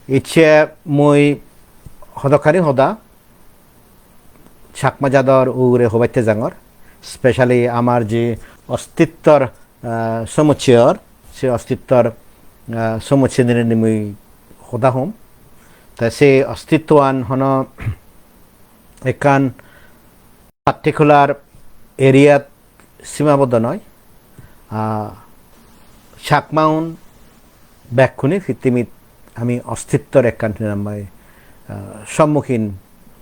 ইচ্ছে মই হদকানি হদা ছাকমা জাদর উরে হবাইতে জাঙর স্পেশালি আমার যে অস্তিত্বর সমুচ্চয়র সে অস্তিত্বর সমুচ্চয় দিনে মই হদা হম তা সে অস্তিত্বান হন একান পার্টিকুলার এরিয়াত সীমাবদ্ধ নয় ছাকমাউন ব্যাক্ষুনি ফিতিমিত আমি অস্তিত্বর একান সম্মুখীন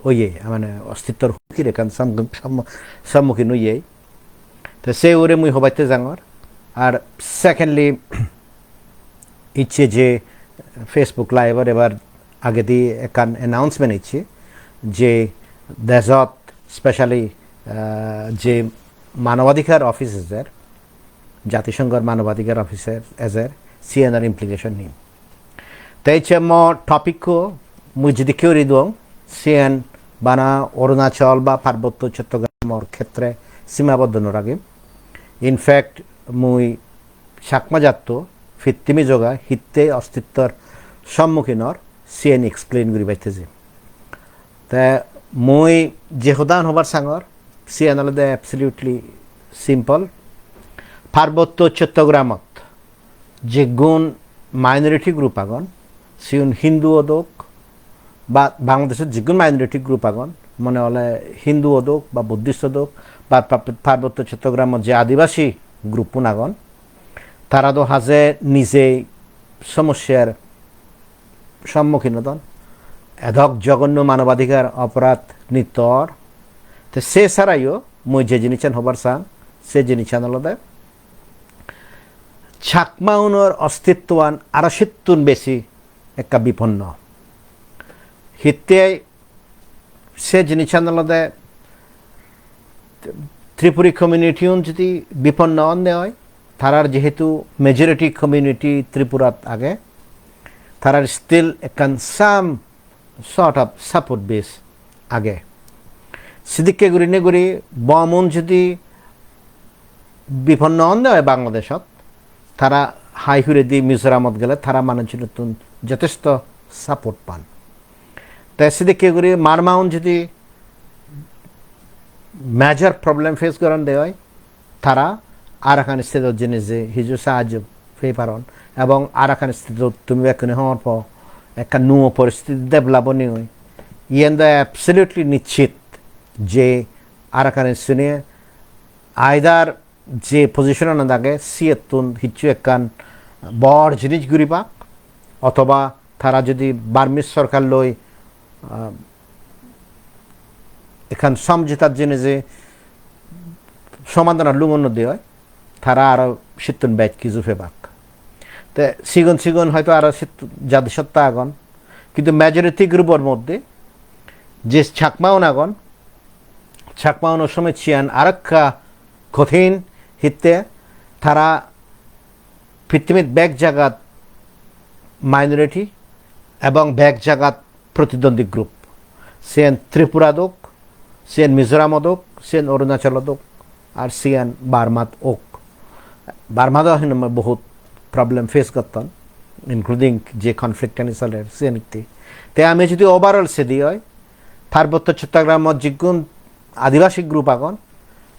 ওইয়ে মানে অস্তিত্বর হুকির একান সম্মুখীন ওইয়ে তো সে ওরে মুই হবাইতে জাঙর আর সেকেন্ডলি ইচ্ছে যে ফেসবুক লাইভর এবার আগে দিয়ে একান অ্যানাউন্সমেন্ট ইচ্ছে যে দেশত স্পেশালি যে মানবাধিকার অফিসার জাতিসংঘের মানবাধিকার অফিসার এজের সিএনআর ইমপ্লিকেশন নিম তাই ম টপিকও মুই যদি কেউ রিদুং সিএন বানা অরুণাচল বা পার্বত্য চট্টগ্রামের ক্ষেত্রে সীমাবদ্ধ নরাগিম ইনফ্যাক্ট মুই চাকমা জাত ফিত্তিমি যোগা হিতে অস্তিত্বর সম্মুখীনর সিএন এক্সপ্লেন করি পাইতেছি তা মই যে হদান হবার সাঙর সিএন আলাদা অ্যাবসলিউটলি সিম্পল পার্বত্য চট্টগ্রামত যে গুণ মাইনরিটি গ্রুপ আগন সিউন হিন্দু অদোক বা বাংলাদেশের যেগুন মাইনরিটি গ্রুপ আগন মনে হলে হিন্দু অদোক বা বুদ্ধিস্ট অদোক বা পার্বত্য চট্টগ্রামের যে আদিবাসী গ্রুপ আগন তারা তো হাজে নিজেই সমস্যার সম্মুখীন হতন এধক জঘন্য মানবাধিকার অপরাধ নিতর তো সে ছাড়াইও মই যে জিনিসেন হবার চান সে জিনিসেন আলাদা ছাকমাউনর অস্তিত্বান আরশিত্তুন বেশি একটা বিপন্ন হিতে সে জিনিসেন আলাদা ত্রিপুরী কমিউনিটিউন যদি বিপন্ন অন্যে হয় তারার যেহেতু মেজরিটি কমিউনিটি ত্রিপুরাত আগে তারার স্টিল একান some sort of support base আগে সিদিককে গুড়ি নে গুড়ি বমন যদি বিপন্ন অন্য হয় বাংলাদেশত তারা হাই হুরে দি মিজোরামত গেলে তারা মানুষের নতুন যথেষ্ট সাপোর্ট পান তাই সিদিককে গুড়ি মারমাউন যদি মেজর প্রবলেম ফেস করেন দেয় তারা আর এখান স্থিত জিনিস যে হিজু সাহায্য পেয়ে পারন এবং আর এখান স্থিত তুমি এখানে হওয়ার পর একটা নুয়ো পরিস্থিতি ডেভেলপ নি হয় ইয়েন দা অ্যাবসলিউটলি নিশ্চিত যে আরাকানের শুনে আয়দার যে পজিশন থাকে সিয়েতুন হিচ্ছু একান বড় জিনিস ঘুরি পাক অথবা তারা যদি বার্মিজ সরকার লই এখান সমঝোতার জিনিসে সমাধানের লুমন্য দিয়ে হয় তারা আরও সিতুন ব্যাচ কিছু ফেবাক তো সিগুন হয়তো আরও জাতিসত্তা আগন কিন্তু মেজরিটি গ্রুপের মধ্যে যে ছাকমাউন আগন ছাকমাউনের সময় চিয়ান আরেকটা কঠিন হিতে তারা পৃথিবীর ব্যাগ জাগাত মাইনরিটি এবং ব্যাগ জাগাত প্রতিদ্বন্দ্বী গ্রুপ সেন ত্রিপুরাদক সেন মিজোরামদক সেন অরুণাচলদক আর সিয়ান বার্মাত ওক বার্মাদ বহুত প্রবলেম ফেস করতেন ইনক্লুডিং যে কনফ্লিক্ট চলের সে নিতে তাই আমি যদি ওভারঅল সে দিই হয় পার্বত্য চট্টগ্রামের যেগুন আদিবাসী গ্রুপ আগন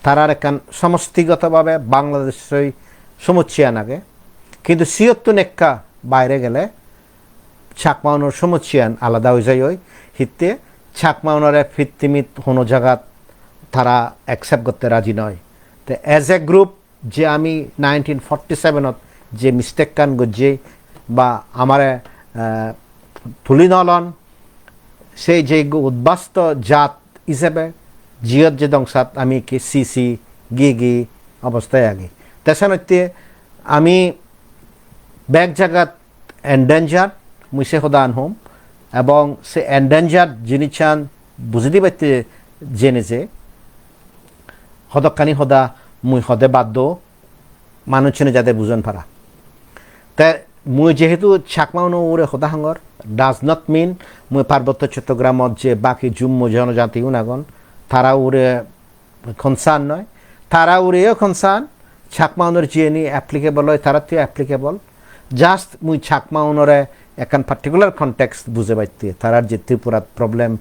তারার একান সমষ্টিগতভাবে বাংলাদেশই সমুচ্চিয়ান আগে কিন্তু সিয়ত্তর নেক্কা বাইরে গেলে ছাকমাউনের সমুচ্চিয়ান আলাদা হয়ে যায় ওই হিতে ছাকমাউনরে ফিত্তিমিত কোনো জায়গাত তারা অ্যাকসেপ্ট করতে রাজি নয় তো অ্যাজ এ গ্রুপ যে আমি 1947 যে মিস্টেক কান গজ্জে বা আমার তুলি নলন সেই যে উদ্বাস্ত জাত হিসেবে জিয়ত যে দংশাত আমি কি সিসি গি অবস্থায় আগে তেসানতে আমি ব্যাগ জায়গাত এন্ডেঞ্জার মুসে হদান হোম এবং সে এন্ডেঞ্জার জিনিসান বুঝি দিবাইতে জেনেছে হদকানি হদা মুই হদে বাধ্য মানুষজনে যাতে বুঝন পারা তা মুই যেহেতু ছাকমাউন ওরে হদা হাঙ্গর ডাজ নট মিন মুই পার্বত্য চট্টগ্রামত যে বাকি জুম্ম জনজাতি উনাগন তারা ওরে কনসার্ন নয় তারা ওরেও কনসার্ন ছাকমাউনের জিএনি অ্যাপ্লিকেবল হয় তারা তো অ্যাপ্লিকেবল জাস্ট মুই ছাকমাউনরে একান পার্টিকুলার কনটেক্সট বুঝে পাইতে তারার যে ত্রিপুরাত প্রবলেম,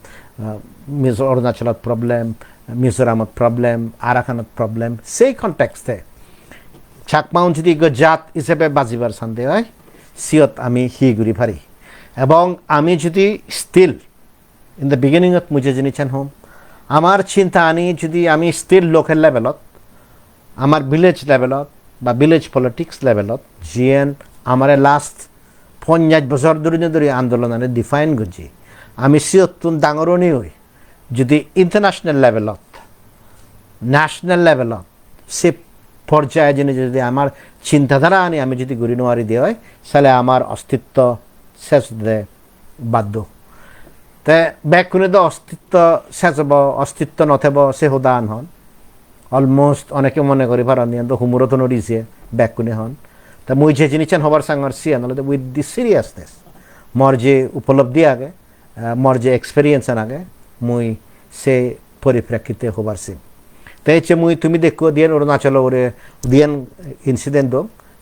অরুণাচলত প্রবলেম, মিজোরামত প্রবলেম, আরাকানত প্রবলেম, সেই কনটেক্সটে চাকমাউন যদি জাত হিসেবে বাজিবার শান্তি হয় সিয়ত আমি হি ঘুরি পারি। এবং আমি যদি স্টিল ইন দ্য বিগিনিংত মুঝে জিনিছেন হোম আমার চিন্তা আনি যদি আমি স্টিল লোকাল লেভেলত আমার ভিলেজ লেভেলত বা ভিলেজ পলিটিক্স লেভেলত জিয়েন আমার লাস্ট 50 বছর ধরে আন্দোলনে ডিফাইন করছি আমি সিয়তুন ডাঙরনি হই যদি ইন্টারন্যাশনাল লেভেলত ন্যাশনাল লেভেলত সে পর্যায়ে যিনি যদি আমার চিন্তাধারা আনি আমি যদি ঘুরি নোয়ারি দিয়ে হয় তাহলে আমার অস্তিত্ব শেষ হতে বাধ্য। তে ব্যাকুনে তো অস্তিত্ব শেষ হব, অস্তিত্ব নথেব সে হোদান হন অলমোস্ট অনেকে মনে করি ভারত হুমুরত নড়িছে ব্যাকুনে হন। তা মুই যে জিনিস হবার সাঙ্গর সিয়ান হলে উইথ দি সিরিয়াসনেস মোর যে উপলব্ধি আগে মোর যে এক্সপেরিয়েন্স আগে মুই সে পরিপ্রেক্ষিতে হবার সিম। তাই হচ্ছে মুই তুমি দেখো দিয়েন অরুণাচল ওরে দিয়েন ইনসিডেন্ট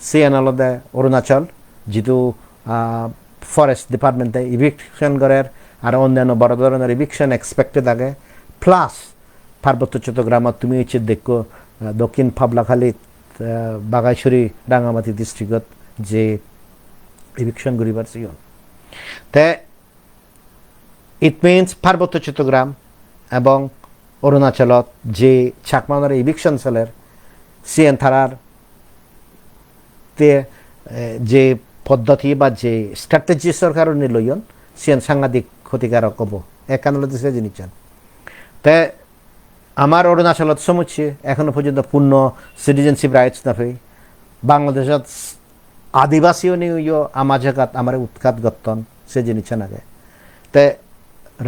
সিয়ান আলাদা অরুণাচল যেহেতু ফরেস্ট ডিপার্টমেন্টে ইভিকশন করার আর অন্যান্য বড় ধরনের ইভিকশন এক্সপেক্টেড আগে প্লাস পার্বত্য চট্টগ্রামত তুমি হচ্ছে দেখো দক্ষিণ পাবলাখালী বাগাইছড়ি রাঙামাটি ডিস্ট্রিক্টত যে ইভিকশন করিবার সিয়ন তে ইট মিনস পার্বত্য চট্টগ্রাম এবং অরুণাচলত যে চাকমানের ইভিকশন সেলের সিএন থারার তে যে পদ্ধতি বা যে স্ট্র্যাটেজি সরকার নিলয়ন সিএন সাংঘাতিক ক্ষতিকারক হব একানলে সে জিনিস। তে আমার অরুণাচলত সমুচ্ছে এখনো পর্যন্ত পূর্ণ সিটিজেনশিপ রাইটস না পেয়ে বাংলাদেশত আদিবাসীও নিয়ে আমার জায়গাত আমার উৎখাত গত্তন সে জিনিস নাগে। তে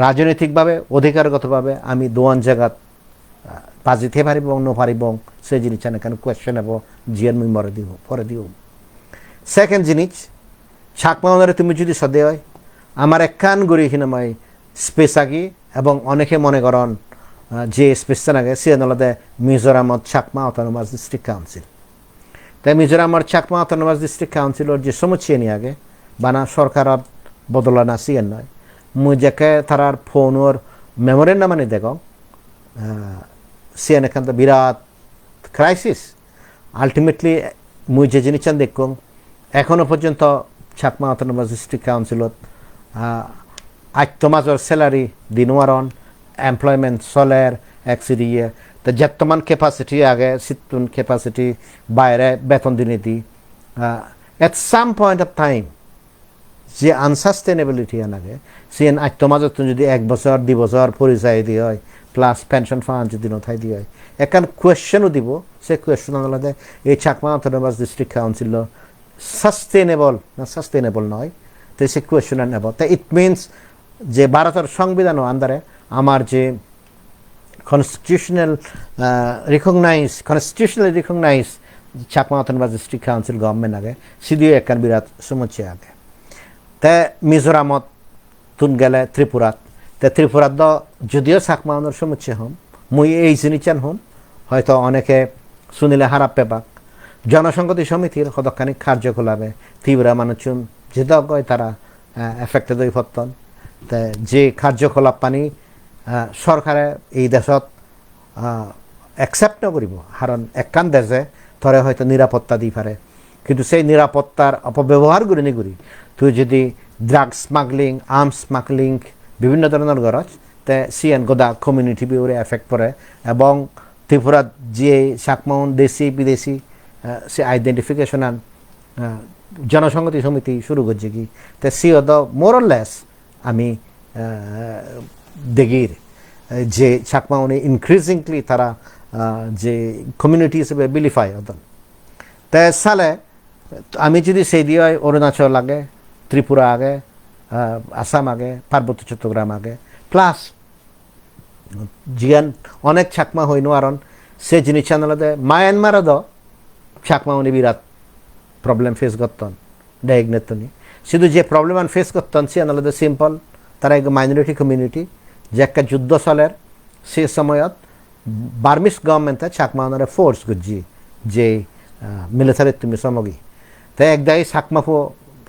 রাজনৈতিকভাবে অধিকারগতভাবে আমি দোয়ান জায়গাত বাজিতে পারিব নপারিব সে জিনিস কেন কোয়েশ্চেন হব জিয়ার মুই মরে দিব পরে দিব। সেকেন্ড জিনিস চাকমাউনারে তুমি যদি সদে হয় আমার একখান গড়ি এখানে মই স্পেস আগি এবং অনেকে মনে করেন যে স্পেসটা নাগে সে নলদে মিজোরামত চাকমা অটোনমাস ডিস্ট্রিক্ট কাউন্সিল। তাই মিজোরামর চাকমা অটোনমাস ডিস্ট্রিক্ট কাউন্সিলর যে সমুচিয়ে নিয়ে আগে বানা সরকারত বদলা না সিয়েন নয় মুই যাকে তারার ফোনর মেমোরেন্ডাম মানে দেখ সিয়েন এখান তো বিরাট ক্রাইসিস আলটিমেটলি মুই যে জিনিস দেখুন এখনো পর্যন্ত চাকমা অটোনমাস ডিস্ট্রিক্ট কাউন্সিলত আত্মমাজর স্যালারি দিনওয়ারন এমপ্লয়মেন্ট চলের একসিডিয়ে তো যেতমান ক্যাপাসিটি আগে সিতুন ক্যাপাসিটি বাইরে বেতন দিনে দি এট সাম পয়েন্ট অফ টাইম যে আনসাস্টেনেবিলিটি আনাগে সে আত্মমাজত যদি 1 বছর 2 বছর পরিচয় দিয়ে হয় প্লাস পেনশন ফান্ড যদি নথাই দিয়ে হয় এখান কোয়েশ্চেনও দিব সে কোয়েশ্চেন আলাদা এই Chakma autonomous district council sustainable নয় তো সে কোয়েশ্চেন নেব। তো ইট মিনস যে ভারতের সংবিধানও আন্দারে আমার যে constitutionally recognise Chakma autonomous district council government আগে সিদিও একখান বিরাট সমস্যা আগে। তে মিজোরামত তুন গেলে ত্রিপুরাত তে ত্রিপুরাত যদিও চাকমাউনের সমস্যা হম মুই এই জিনিস হম হয়তো অনেকে শুনিলে হারাপ পেপাক জনসংহতি সমিতির সদখানিক কার্যকলাপে ত্রিপুরা মানুষজন যেটা কয় তারা এফেক্টেড হয়ে পড়তন যে কার্যকলাপ পানি সরকারে এই দেশত একসেপ্ট নকরিব কারণ একখান দেশে ধরে হয়তো নিরাপত্তা দি পারে কিন্তু সেই নিরাপত্তার অপব্যবহার করে নিগুড়ি তুই যদি ড্রাগ স্মাগলিং আর্মস স্মাগলিং বিভিন্ন ধরনের গরজ তে সিএন গোদা কমিউনিটি বিউরে এফেক্ট পড়ে এবং ত্রিপুরাত যে চাকমাউন দেশি বিদেশি সে আইডেন্টিফিকেশন আন জনসংহতি সমিতি শুরু করছে কি তে সিও দ মোরলেস আমি দেখির যে চাকমাউনে ইনক্রিজিংলি তারা যে কমিউনিটি হিসেবে বিলিফাই হতেন তাই সালে আমি যদি সেই দিয়ে অরুণাচল আগে ত্রিপুরা আগে আসাম আগে পার্বত্য চট্টগ্রাম আগে প্লাস জিয়ান অনেক চাকমা হইনো আরন সে জিনিস আনলে মায়ানমারও দ চাকমা উনি বিরাট প্রবলেম ফেস করতেন ডাইগনেতনি শুধু যে প্রবলেম ফেস করতেন সে আনলে সিম্পল তারা এক মাইনরিটি কমিউনিটি যে একটা যুদ্ধ চলের সে সময়ত বার্মিস গভর্নমেন্টে চাকমা উনারে ফোর্স করছি যে মিলিটারি তুমি সমগী তাই একদাই চাকমা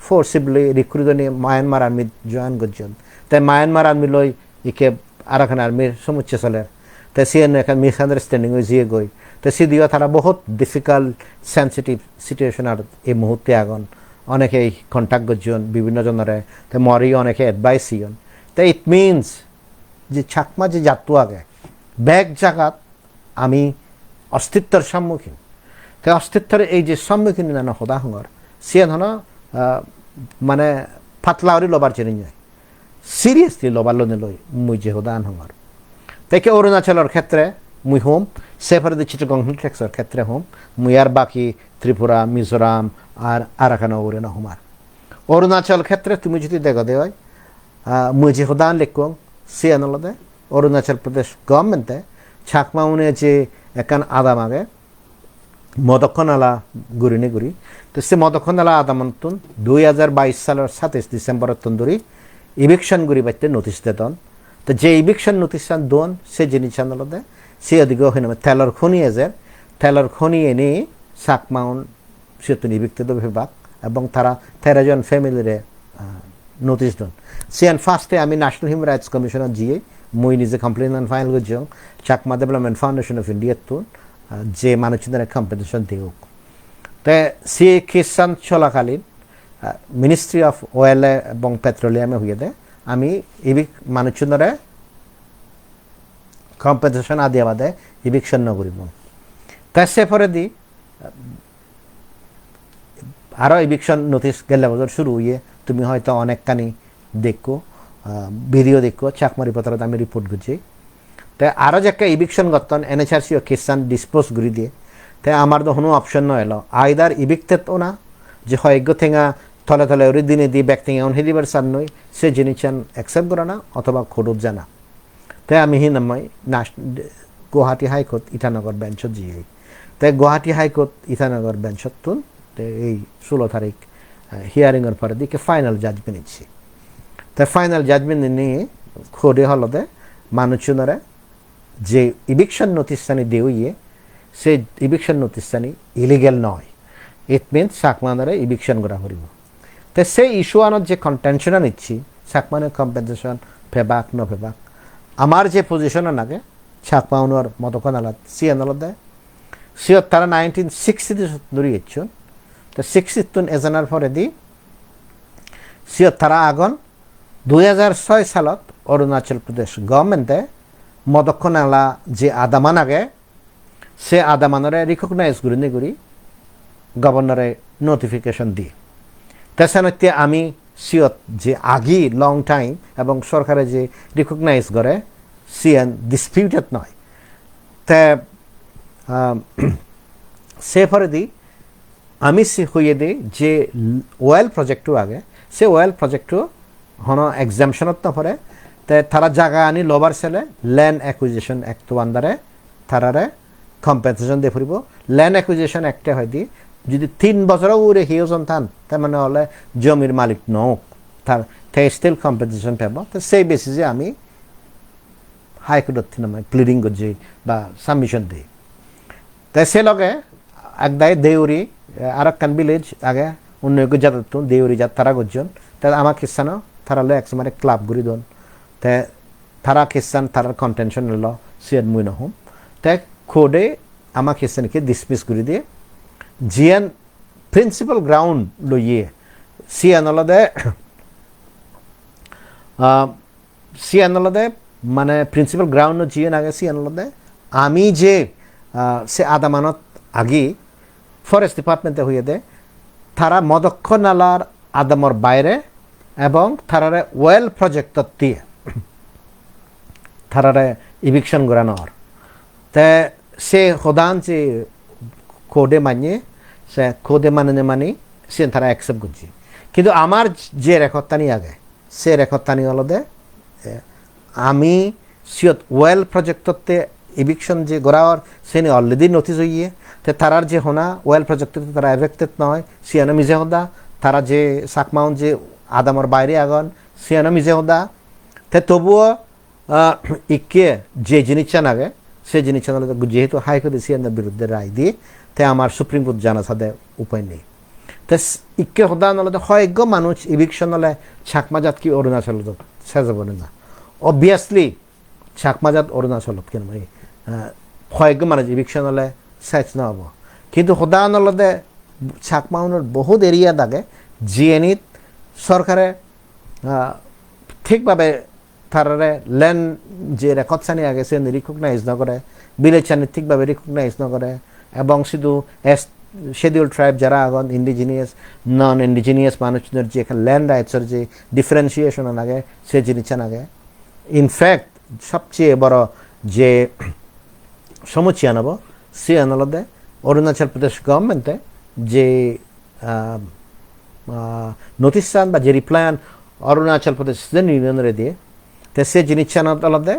ফোর্সিবলি রিক্রুট নিয়ে মায়ানমার আর্মি জয়েন করছেন তাই মায়ানমার আর্মি লই ইকে আরাকান আর্মির সমুচ্চে চলে তাই সিএন এখন মিস আন্ডারস্ট্যান্ডিং হয়ে জিয়ে গই তো সিদিও তারা বহুত ডিফিকাল্ট সেন্সিটিভ সিচুয়েশন আর এই মুহূর্তে আগন অনেকেই কন্ট্যাক্ট করছেন বিভিন্ন জনের তো মরি অনেকে অ্যাডভাইস ইয়ন তাই ইট মিনস যে চাকমা যে জাতু আগে ব্যাগ জাগাত আমি অস্তিত্বের সম্মুখীন তাই অস্তিত্বের এই যে সম্মুখীন না হদা হঙর সিএন হন মানে ফাতলাউরি লবার চেনি যায় সিরিয়াসলি লবার লোনে লই মুই যে হদান হঙর তাইকে অরুণাচলের ক্ষেত্রে মুই হোম সেফারে চিটাগং হিলট্রেক্সের ক্ষেত্রে হোম মুই আর বাকি ত্রিপুরা মিজোরাম আর আরাকান ওরে না হোমার অরুণাচল ক্ষেত্রে তুমি যদি দেখো দেওয়াই মুই যে হদান লিখুন সে আনলদে অরুণাচল প্রদেশ গভর্নমেন্টে ছাকমা উনি যে একান আদাম আগে মদক্ষণালা গুরিনে গুরি তো সে মদক্ষণালা আদামন্তন 2022 সালের 27 ডিসেম্বরের তন্দুরি ইভিকশন গুরি বাইতে নোটিশ দেতন তো যে ইভিকশন নোটিশ দোন সে জিনিস আনলদে সে ওদিকে হইন তেলর খনি এজের তেলর খনি এনে চাকমাউন সেতুন ইভিক্ত বিভাগ এবং তারা 13 জন ফ্যামিলিরে নোটিশ দন সিয়ান ফার্স্টে আমি ন্যাশনাল হিউম্যান রাইটস কমিশনার জিয়ে মুই নিজে কমপ্লেন ফাইল করছি Chakma development foundation of India তো যে মানুষদের কম্পিটিশন দিওক তো সে কিষান চলাকালীন মিনিস্ট্রি অফ অয়েল এবং পেট্রোলিয়ামে হয়ে দেয় আমি ইভিক মানুষজনরে কম্পিটিশন আদি বাদে ইভিকশন নকরিব তাই সে পরে দি আরও ইভিকশন নোটিশ গেলে বছর শুরু হইয়ে তুমি হয়তো অনেকখানি দেখো ভিডিও দেখো চাকমারি পত্রত আমি রিপোর্ট করছি তাই আরও যে একটা ইভিকশন করতেন এনএচআরসি ও কিষান ডিসপোজ করে দিয়ে তাই আমার তো কোনো অপশন নয় এলো আইদার ইভিকতেও না যে হয়জ্ঞ থেঙা থলে থলে ওরি দিনে দিয়ে ব্যক্তি এমন হিদিবার সার নই সে জিনিস অ্যাকসেপ্ট করে না অথবা খোডুপ জানা তাই আমি হিনামাই গুয়াহাটি হাইকোর্ট ইটানগর বেঞ্চত জিয়ে তাই গুয়াহাটি হাইকোর্ট ইটানগর বেঞ্চত তুন এই 16 তারিখ হিয়ারিংয়ের পরে দিকে ফাইনাল জাজমেন্ট নিচ্ছি তাই ফাইনাল জাজমেন্ট নিয়ে খোডে হলদে মানুষজনরা যে ইভিকশন নোটিশানি দিয়ে সে ইভিকশন নোটিশানি ইলিগেল নয় ইট মিনস চাকমানরে ইভিকশন করা করিব তো সেই ইস্যু আনত যে কন্টেনশন নিচ্ছি চাকমানের কম্পেনসেশন ফেবাক ন ফেবাক আমার যে পজিশন নাগে চাকমাউনের মতক্ষণ আলাদ সি আনালত দেয় সিয়ত তারা 1960 ধরে ইচ্ছুন তো 60 এজানার পরে দি সিয়ত তারা আগন 2006 সালত অরুণাচল প্রদেশ গভর্নমেন্টে মদক্ষণালা যে আদামান আগে সে আদামানরে রিকগনাইজ করি নি করি গভর্নরে নোটিফিকেশন দিয়ে তেসানত্যে আমি সিয়ত যে আগি লং টাইম এবং সরকারে যে রিকগনাইজ করে সিএন ডিসপিউটেড নয় তে সে পরে দি আমি হইয়ে দিই যে ওয়েল প্রজেক্টও আগে সে ওয়েল প্রজেক্টও হন এক্সামশনত না পরে তে তারা জায়গা আনি লবার সেলে ল্যান্ড অ্যাকুইজিশন অ্যাক্ট আন্ডারে তারারে কম্পেনসেশন দিয়ে ফুরিব ল্যান্ড অ্যাকুইজিশন অ্যাক্টে হয় দি যদি 3 বছরও উড়ে হিওজন থান তার মানে হলে জমির মালিক নওক তার স্টিল কম্পেনসেশন পাব তো সেই বেসিসে আমি হাইকোর্টত প্লিডিং করছি বা সাবমিশন দিই তাই সে লগে একদায় দেউরি আর একখান ভিলেজ আগে অন্য জাত দেউরি জাত তারা করছেন তাই আমার খ্রিস্টানও তারা লো একসময় ক্লাব ঘুরি দন তাই তারা খ্রিস্টান তার কন্টেনশন এলো সিয়ার মুই নহম তাই খোডে আমার খ্রিস্টানকে ডিসমিস করে দিয়ে জিয়ান প্রিন্সিপাল গ্রাউন্ড লইয়ে সিয়ানলদে মানে প্রিন্সিপাল গ্রাউন্ড জিয়ান আগে সিয়ানলদে আমি যে সে আদামানত আগে ফরেস্ট ডিপার্টমেন্টে হইয়ে দে তারা মদক্ষণালার আদামর বাইরে এবং তারারে ওয়েল প্রজেক্টত দিয়ে তারারে ইভিকশন করানোর তে সে হদান যে কোডে মানিয়ে সে কোডে মানি সে তারা অ্যাকসেপ্ট করছি কিন্তু আমার যে রেকর্ডটানি আগে সে রেকর্ডটানি হলো দে আমি সিয়ত ওয়েল প্রজেক্টতে ইভিকশন যে গড়াওয়ার সে অলরেডি নোটিস হইয়ে তে তারার যে হোনা ওয়েল প্রজেক্টতে তারা এফেক্টেড নয় সিয়ানো মিজে হদা তারা যে চাকমাউন যে আদামর বাইরে আগন সিয়ানো মিজে হদা তে তবুও ইকে যে জিনিসটা নাগে সে জিনিসটা যেহেতু হাইকোর্টে সিয়ানোর বিরুদ্ধে রায় দিয়ে তাই আমার সুপ্রিম কোর্ট জানা সাথে উপায় নেই তে ইকে সদান হলে হয়জ্ঞ মানুষ ইভিকশন হলে ছাকমাজাত কি অরুণাচলত সেজাব না অবভিয়াসলি ছাকমাজাত অরুণাচলত কেন মানে হয়জ্ঞ মানুষ ইভিকশন হলে সেচ নহব কিন্তু সদান হলতে ছাকমাউনের বহুত এরিয়া থাকে জিএনিত সরকারে ঠিকভাবে তারারে ল্যান্ড যে রেকর্ড চানি আগে সে রিকগনাইজ নকরে ভিলেজ চানি ঠিকভাবে রিকগনাইজ নকরে এবং শুধু শিডিউল ট্রাইব যারা আগন ইন্ডিজিনিয়াস নন ইন্ডিজিনিয়াস মানুষদের যে ল্যান্ড রাইটসের যে ডিফারেন্সিয়েশন আগে সে জিনিস আগে ইনফ্যাক্ট সবচেয়ে বড় যে সমস্যা নেব সে আনলদে অরুণাচল প্রদেশ গভর্নমেন্টে যে নোটিশ চান বা যে রিপ্লায়ান অরুণাচল প্রদেশ স্টুডেন্ট ইউনিয়নের দিয়ে তো সে জিনিস আনলদে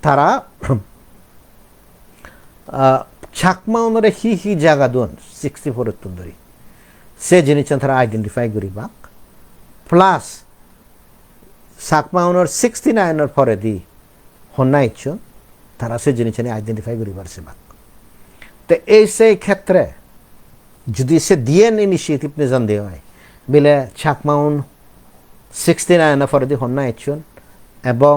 তারা ছাকমা অনুরে হি জায়গা দোন 64 ধরি সে জিনিস তারা আইডেন্টিফাই করি বাক প্লাস ছাকমা অনুর 69 পরে দি হন্যা ইচ্ছুন তারা সে জিনিস আইডেন্টিফাই করি পারছে বাক তো এই সেই ক্ষেত্রে যদি সে ডিএন ইনিশিয়েটিভ নিজান দেওয়া হয় বিলে ছাকমাউন 69 পরে দি হন্যা ইচ্ছুন এবং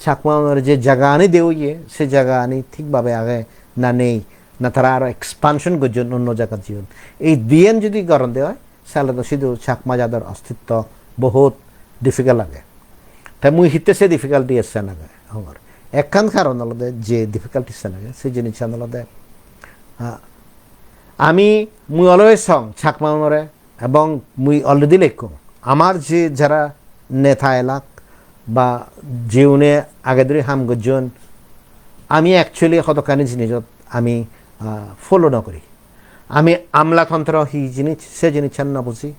ছাকমাউনের যে জায়গা আনি দেওয়ে সে জায়গা আনি ঠিকভাবে আগে না নেই না তারা আরও এক্সপানশন করছেন অন্য জায়গার জীবন এই ডিএন যদি গরম দেওয়া হয় তাহলে তো শুধু ছাকমা যাদের অস্তিত্ব বহুত ডিফিকাল্ট লাগে তাই মুই হিতে সে ডিফিকাল্টি এসছে না আমার একখান কারণ আলাদা যে ডিফিকাল্টি এসছে না সেই জিনিস আলাদা মুই অলওয়েজ সং ছাকমা উনরে এবং মুই অলরেডি লেখো আমার যে যারা নেতা এলাক বা জীবনে আগে ধরে হাম গজন আমি অ্যাকচুয়ালি কতখানি জিনিসত আমি ফলো নকরি আমি আমলাতন্ত্র হি জিনিস সে জিনিস না বুঝি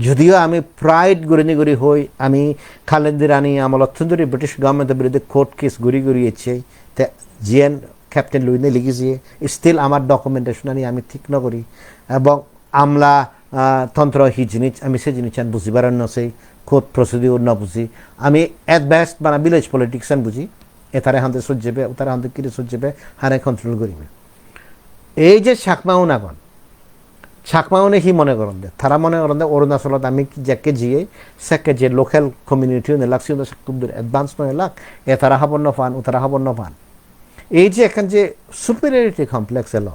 যদিও আমি প্রাইড গড়ি গড়ি হই আমি খালেদ রানী আমলত ধরে ব্রিটিশ গভর্নমেন্টের বিরুদ্ধে কোর্ট কেস গড়িয়েছে তে জিএন ক্যাপ্টেন লুইনে লিখেছে স্টিল আমার ডকুমেন্টেশন আনি আমি ঠিক নকরি এবং আমলা তন্ত্র হি জিনিস আমি সে জিনিস বুঝিবার নসেই কোর্ট প্রসিডিউর ন বুঝি আমি এট বেস্ট মানে ভিলেজ পলিটিক্স বুঝি এতারে হাতে সহ্যবে ওতারে হাতে কিরে সহ্যবে হারে কন্ট্রোল করিবে এই যে ছাকমাউন আগন ছাকমাউনে হি মনে করেন দে তারা মনে করেন দে অরুণাচলত আমি যাকে জিয়ে সেকে যে লোকাল কমিউনিটি এলাক সিও খুব অ্যাডভান্স নয় এলাক এ তারা হবর ন পান ও তারা হবর ন পান এই যে এখন যে সুপিরিয়রিটি কমপ্লেক্স এলো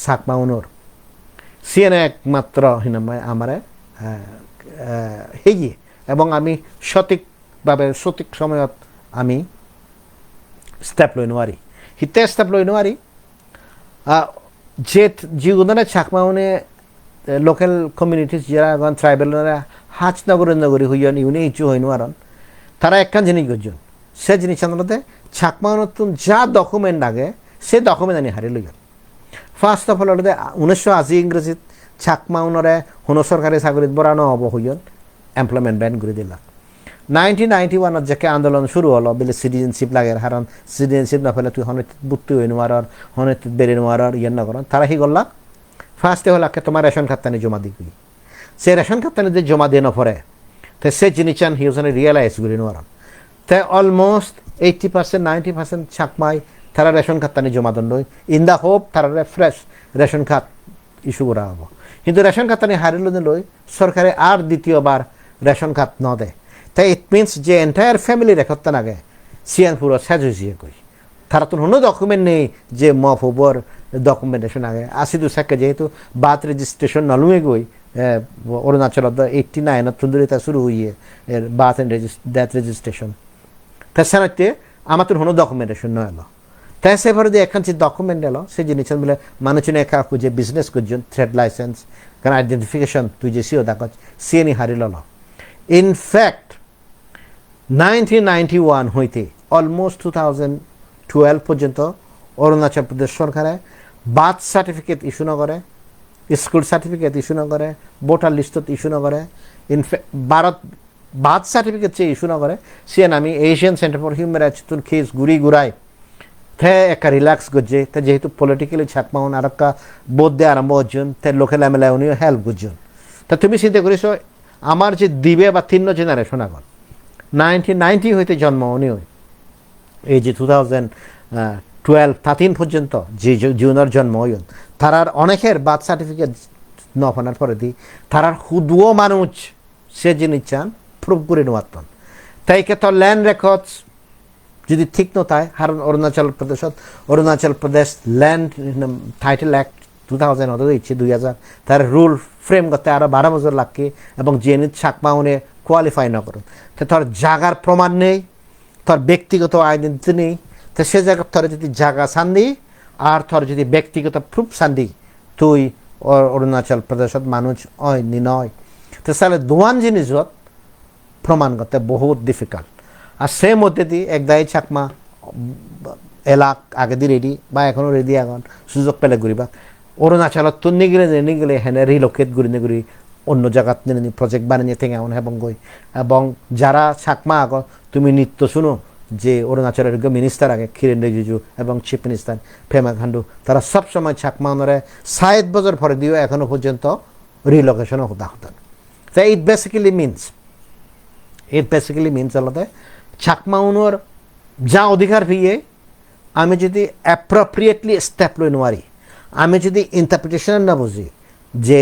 ছাকমাউনর সিএনএ একমাত্র হিনামায় আমারে হেগিয়ে এবং আমি সঠিকভাবে সঠিক সময়ত আমি স্টেপ লই নোৱাৰি হিতে স্টেপ লই নোৱাৰি যে যিগুণে ছাকমাউনে লোকেল কমিউনিটিজ যারা এখন ট্রাইবেলরা হাজ নগরী হইয়ন ইউনে ইচ্ছু হই নোৱারন তারা একখান জিনিস গজন সে জিনিস আনলতে ছাকমাউনত যা ডকুমেন্ট লাগে সে ডকুমেন্ট আনি হারি লইয়ন ফার্স্ট অফ অল হলে 1980 ইংরেজিত ছাকমাউনরে হুনো সরকারি চাকরিত বরা নহব হইয়ন এমপ্লয়মেন্ট ব্যান করে দিলাক 1991 যাকে আন্দোলন শুরু হলো বলে সিটিজেনশিপ লাগে কারণ সিটিজেনশিপ না পেলে তুই হনে বুঝতে হই নোয়ার হনে বেড়ে নোয়ার ইয়ে না করেন তারা কি করলাক ফার্স্টে হলো তোমার রেশন খাতানি জমা দিবি সে রেশন খাতানি যে জমা দিয়ে নপরে তো সে জিনিস হিউজনে রিয়েলাইজ করি নোয়ার তাই অলমোস্ট 80% 90% ছাকমাই তারা রেশন খাতানি জমা দেন নয় ইন দ্য হোপ তারা ফ্রেশ রেশন খাত ইস্যু করা হবো কিন্তু রেশন খাতানি হারিল লই সরকারে আর দ্বিতীয়বার রেশন খাত ন দেয় তাই ইট মিনস যে এন্টায়ার ফ্যামিলি রেকর্ড নাগে সিয়ান পুরো সেজ হয়েছে কই তারা তো কোনো ডকুমেন্ট নেই যে মফুবর ডকুমেন্টেশন আগে আসি দু সাকে যেহেতু বাথ রেজিস্ট্রেশন নলুয়ে গই অরুণাচল 89 তুন্দুরি তা শুরু হইয়ে এর বাথ এন্ড ডেথ রেজিস্ট্রেশন তা সানাতে আমার তো কোনো ডকুমেন্টেশন নয় এলো তাই সেভাবে যে এখন যে ডকুমেন্ট এলো সেই জিনিস বলে মানুষের একা যে বিজনেস করছেন ট্রেড লাইসেন্স কারণ আইডেন্টিফিকেশন তুই যে সিও দেখ সিএনই হারিল ইনফ্যাক্ট 1991 হইতে অলমোস্ট 2012 পর্যন্ত অরুণাচল প্রদেশ সরকারে বার্থ সার্টিফিকেট ইস্যু না করে স্কুল সার্টিফিকেট ইস্যু না করে ভোটার লিস্টত ইস্যু না করে ইনফ্যাক্ট ভারত বার্থ সার্টিফিকেট যে ইস্যু না করে সে আমি Asian centre for human rights Tun case ঘুরাই তে একটা রিল্যাক্স করছে তে যেহেতু পলিটিক্যালি ছাকমাউন আর একটা বোধ দিয়ে আরম্ভ হচ্ছেন তে লোকাল এমএলএ উনিও হেল্প করছেন তা তুমি চিন্তা করিস আমার যে দিবে বা 3 জেনারেশন আগত 1990 হইতে জন্ম উনি এই যে 2012-13 পর্যন্ত যে জুনের জন্ম হইন তারার অনেকের বার্থ সার্টিফিকেট নফানার পরে দি তারার হুদুও মানুষ সে জিনিস চান প্রুভ করে নেওয়াতন তাই কে তো ল্যান্ড রেকর্ডস যদি ঠিক নথায় কারণ Arunachal Pradesh land title act 2000 হতে দিচ্ছে 2000 তার রুল ফ্রেম করতে আরও 12 বছর লাগবে এবং জেনি চাকমা উনি কোয়ালিফাই না করুন তো তোর জাগার প্রমাণ নেই তোর ব্যক্তিগত আইডেন্টিটি নেই তো সে জায়গায় তোর যদি জায়গা সান্দি আর তোর যদি ব্যক্তিগত প্রুফ সান্দি তুই অরুণাচল প্রদেশত মানুষ অয়নি নয় তো তাহলে দোয়ান জিনিসত প্রমাণ করতে বহুত ডিফিকাল্ট আর সে মধ্যে দিয়ে একদাই চাকমা এলাক আগে দিয়ে রেডি বা এখনও রেডি এখন সুযোগ পেলে ঘুরিবা অরুণাচলত তো নিগেলে হেনে রিলোকেট ঘুরি অন্য জায়গাত প্রজেক্ট বানিয়ে থেকে এমন এবং গই এবং যারা চাকমা আগ তুমি নৃত্য শুনো যে অরুণাচলের মিনিস্টার আগে কিরেন রিজিজু এবং চিফ মিনিস্টার পেমা খান্ডু তারা সবসময় চাকমা ওনারে 60 বছর পরে দিয়েও এখনও পর্যন্ত রিলোকেশনও হতা হতেন তো ইট বেসিক্যালি মিনস আলাদা চাকমা উনোর যা অধিকার পেয়ে আমি যদি অ্যাপ্রোপ্রিয়েটলি স্টেপ লই নোৱাৰি আমি যদি ইন্টারপ্রিটেশন না বুঝি যে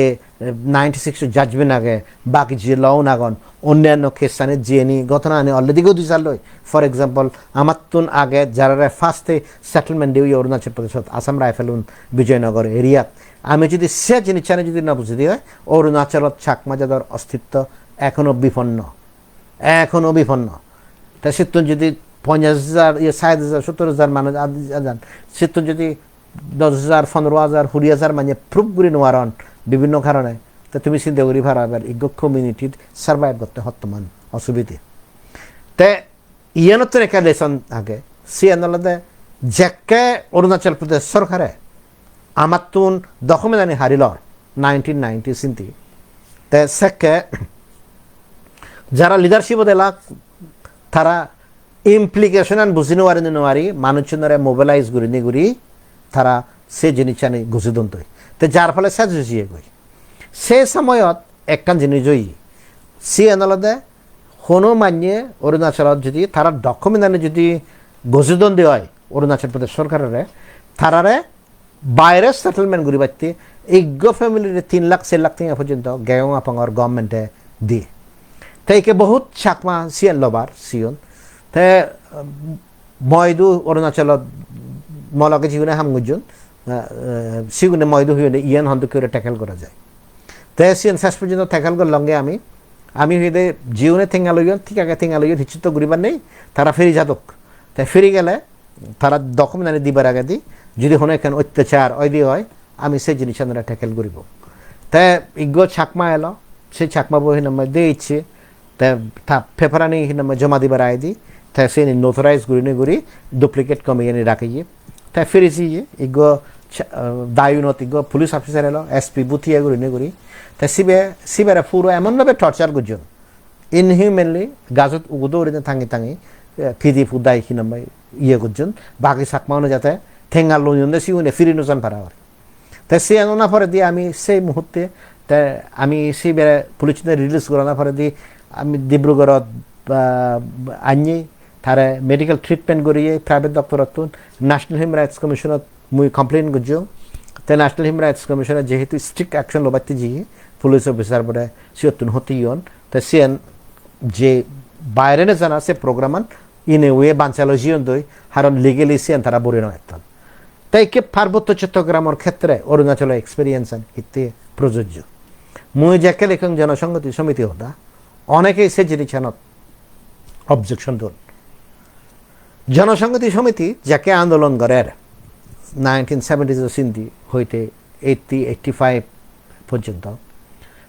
96 জাজমেন্ট আগে বাকি যে লও নাগন অন্যান্য কেসানে জিএনি ঘটনা আনে অলরেডি গো দিশাল লই ফর এক্সাম্পল আমার তুন আগে যারা ফার্স্টে সেটেলমেন্ট দিই অরুণাচল প্রদেশত আসাম রাইফেলুন বিজয়নগর এরিয়াত আমি যদি সে জিনিস যদি না বুঝি দিয়ে অরুণাচলত চাকমা যাদের অস্তিত্ব এখনও বিপন্ন তা সেতুন যদি 50,000 60,000 70,000 মানুষ আজান সেতুন যদি 10,000 15,000 20,000 মানে প্রুফ করে নেওয়ারন বিভিন্ন কারণে তা তুমি চিন্তা করি ভাড়াবার এই কমিউনিটির সার্ভাইভ করতে বর্তমান অসুবিধে তে ইয়ানত রেখা লেসন আগে সিয়ানলদে যেকে অরুণাচল প্রদেশ সরকারে আমার তুন ডকুমেন্ট হারিল 1990 চিন্তি তে সেকে যারা লিডারশিপ দেলা তারা ইমপ্লিকেশন বুঝি নোৱাৰি মানুষজনরে মোবিলাইজ ঘুরি তারা সে জিনিস আনি গুছি দন্ত তো যার ফলে সে জুজিয়ে গই সে সময়ত একটা জিনিস জয়ী সি আনলদে কোনো মানিয়ে অরুণাচলত যদি তারা ডকুমেন্ট আনি যদি গজিদন্দি হয় অরুণাচল প্রদেশ সরকারের তারারে বাইরে সেটেলমেন্ট ঘুরি পারতে ইগ্য ফ্যামিলির 3 লাখ 4 লাখ টাকা পর্যন্ত গেও আপাঙর গভর্নমেন্টে দিয়ে তাইকে বহুত চাকমা সিয়ান লবার সিয়ন তে ময়দু অরুণাচলত মলকে জিগুনে হামগুজন সিগুনে ময়দু হইলে ইয়ান হন্দ করে ট্যাকেল করা যায় তে সিয়ান শেষ পর্যন্ত ট্যাকেল কর লঙ্গে আমি হইতে জিউনে থেঙ্গা লইয়ন ঠিক আগে থেঙ্গা লইয়ন হিচিত ঘুরিবার নেই তারা ফেরি যাদক তাই ফেরি গেলে তারা ডকুমেন্ট আনি দিবার আগে দি যদি কোনো এখানে অত্যাচার ওই হয় আমি সেই জিনিস আমরা ট্যাকেল করিব তাই ইগ্য চাকমা এলো সেই চাকমা বই নাম দিয়ে ইচ্ছে তা পেপারানি নাম জমা দিবার আয় দি তাই সে নোথরাইজ ঘুরি ডুপ্লিকেট কমিয়ে রাখিয়ে তাই ফেরিছি ইগ্য দায়ুনত ইগ্য পুলিশ অফিসার এলো এসপি বুথিয়ে ঘুরি তাই সিবেরা পুরো এমনভাবে টর্চার করছেন ইনহিউম্যানলি গাছত উদৌড়ি থাঙি ফিদি ফুদাই নাম্বাই করছেন বাকি চাকমানো যাতে ঠেঙ্গা লোন সিউনে ফিরি নোজান পারা হয় তাই সে আনা পরে দিয়ে আমি সেই মুহূর্তে তাই আমি সিবেরা পুলিশ রিলিজ করানোর পরে দিয়ে আমি ডিব্রুগড়ত আনি তারে মেডিকেল ট্রিটমেন্ট করিয়ে প্রাইভেট ডক্টরত ন্যাশনাল হিউম্যান রাইটস কমিশনত মুই কমপ্লেন করছো তাই ন্যাশনাল হিউম্যান রাইটস কমিশনের যেহেতু স্ট্রিক্ট অ্যাকশন লবাইতে জিয়ে পুলিশ অফিসার বলে সিয়তুন হতে ইয়ন তাই সিয়ান যে বাইরে জানা সে প্রোগ্রামান ইনে ওয়ে বাঞ্চালো জিয়ন দই কারণ লিগেলি সিয়ান তারা বলে নয় তাই কে পার্বত্য চট্টগ্রামের ক্ষেত্রে অরুণাচল এক্সপিরিয়েন্স হিতে প্রযোজ্য মুই যাকে লেখন জনসংহতি সমিতি হতা অনেকেই সে জিনিস অবজেকশন দন জনসংহতি সমিতি যাকে আন্দোলন করের 1970s সিন্ধি হইতে 85 পর্যন্ত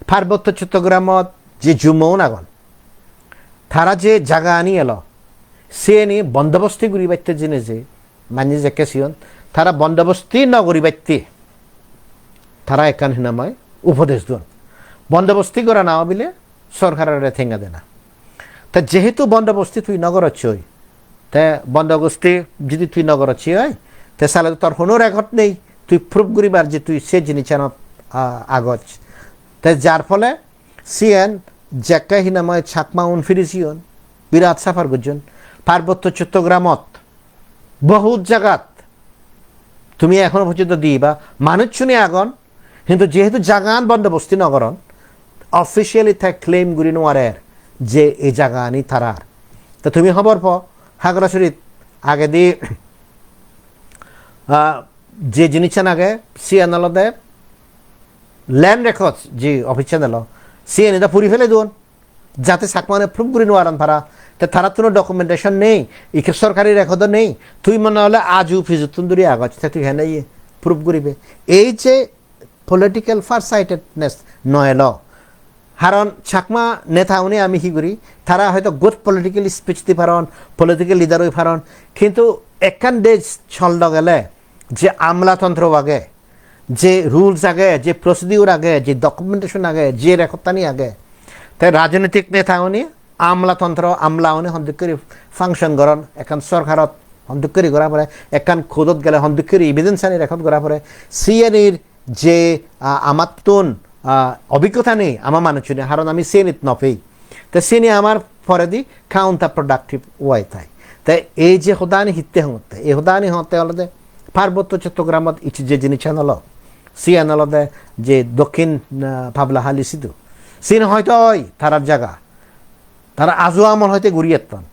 পার্বত্য চট্টগ্রামত যে জুমৌ নাগন তারা যে জায়গা আনি এলো সে নি বন্দোবস্তি ঘুরি বাইতে জিনে যে মানি যাকে সিয়ন তারা বন্দোবস্তি নগরী বাইতে তারা একান হিনাময় উপদেশ দন বন্দোবস্তি করা না বিলে সরকারের ঠেঙ্গা দেনা তা যেহেতু বন্দোবস্তি তুই নগর হচ্ছই তা বন্দোবস্তি যদি তুই নগর হচ্ছি হয় তে সালে তোর কোনো রেকর্ড নেই তুই প্রুফ করিবার যে তুই সে জিনিস আগজ তাই যার ফলে সিএন জ্যাকা হিনাময় চাকমা ফিরিসিয়ন বিরাট সাফার করছেন পার্বত্য চট্টগ্রামত বহুত জায়গাত তুমি এখনো পর্যন্ত দিই বা মানুষ শুনে আগন কিন্তু যেহেতু জাগান বন্দোবস্তি নগরন অফিসিয়ালি তাই ক্লেম করি নোয়ারের যে এই জাগানি থারার তো তুমি খবর প হাগরাছড়িত আগে দি যে জিনিস আগে সিএনএলদে ল্যান্ড রেকর্ডস যে অফিস চ্যানেল সিএন এটা পুরি ফেলে দুন যাতে চাকমানে প্রুভ করি নোয়ারান তারা তো তারা কোনো ডকুমেন্টেশন নেই ইকে সরকারি রেকর্ডও নেই তুই মনে হলে আজও ফিজুতুন দূরে আগজ তুই হেনে প্রুভ করিবে এই যে পলিটিক্যাল ফার সাইটেডনেস নয় ল কারণ চাকমা নেতা উনি আমি কি করি তারা হয়তো গুড পলিটিক্যাল স্পিচ দি পারন পলিটিক্যাল লিডার হয়ে পারন কিন্তু একান দেশ চলদ গেলে যে আমলাতন্ত্র আগে যে রুলস আগে যে প্রসিডিউর আগে যে ডকুমেন্টেশন আগে যে রেকর্ডতানি আগে তাই রাজনৈতিক নেতা উনি আমলাতন্ত্র আমলা উনি সন্দেহ করে ফাংশন করেন একান সরকারত সন্দেহ করে করা পরে একান খোদত গেলে সন্দেহ করে ইভিডেন্স আনি রেকর্ড করা পরে সিএনইর যে আমাতন অভিজ্ঞতা নেই আমার মানুষজনে কারণ আমি সিএনইত নপেই তো সিএনই আমার পরে দি কাউন্টার প্রোডাক্টিভ ওয়াই তাই তাই এই যে হোদানি হিতে হতে এই হোদানি হতে হলে পার্বত্য চট্টগ্রামত ইচ্ছে যে জিনিস আনল সিএনএলদে যে দক্ষিণ পাবলাহালি সিধু সিন হয়তো তারার জায়গা তারা আজও আমল হয়তো ঘুরিয়েতন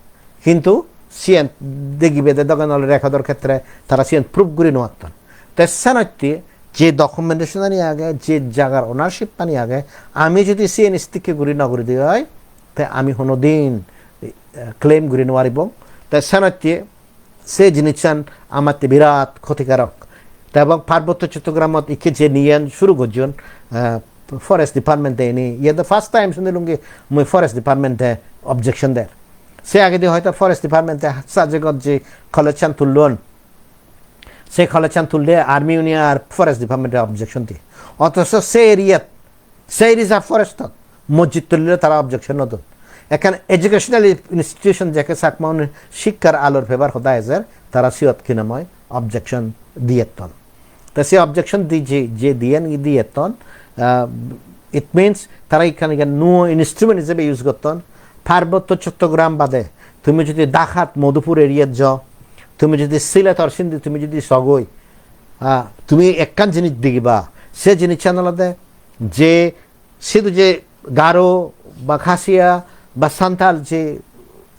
কিন্তু সিএন দেখিবে দোকান রেকর্ডের ক্ষেত্রে তারা সিএন প্রুফ ঘুরি নোয়াতন তাই সেনাতে যে ডকুমেন্টেশন আনি আগে যে জায়গার ওনারশিপ পানি আগে আমি যদি সিএন স্টিককে ঘুরি না ঘুরি দিয়ে হয় তাই আমি কোনোদিন ক্লেম ঘুরি নোয়ারিব তাই সেনাতে সে জিনিস আমার বিরাট ক্ষতিকারক তা এবং পার্বত্য চট্টগ্রামত ইকে যে নিয়ে শুরু করছেন ফরেস্ট ডিপার্টমেন্টে এনে ইয়ে দ্য ফার্স্ট টাইম শুনিলুঙ্গি মুই ফরেস্ট ডিপার্টমেন্টে অবজেকশন দেয় সে আগে দিয়ে হয়তো ফরেস্ট ডিপার্টমেন্টে সাজেগত যে খলেচান তুললেন সেই খলেচান তুললে আর্মি ইউনিয়ন আর ফরেস্ট ডিপার্টমেন্টে অবজেকশন দিয়ে অথচ সে এরিয়াত সেই রিজার্ভ ফরেস্ট মসজিদ তুললে তারা অবজেকশন নতুন এখানে এডুকেশনাল ইনস্টিটিউশন যাকে চাকমা শিক্ষার আলোর ফেভার হতায় তারা সিয়ত কিনাময় অবজেকশন দিয়েতন তো সে অবজেকশন যে দিয়েতন ইট মিনস তারা এখানে নো ইনস্ট্রুমেন্ট হিসেবে ইউজ করতেন পার্বত্য চট্টগ্রাম বাদে তুমি যদি ডাকাত মধুপুর এরিয়াত যাও তুমি যদি সিলেট অরসিন্দি তুমি যদি সগই তুমি একখান জিনিস দেখিবা সে জিনিস আনলাদে যে শুধু যে গারো বা খাসিয়া বা সান্তাল যে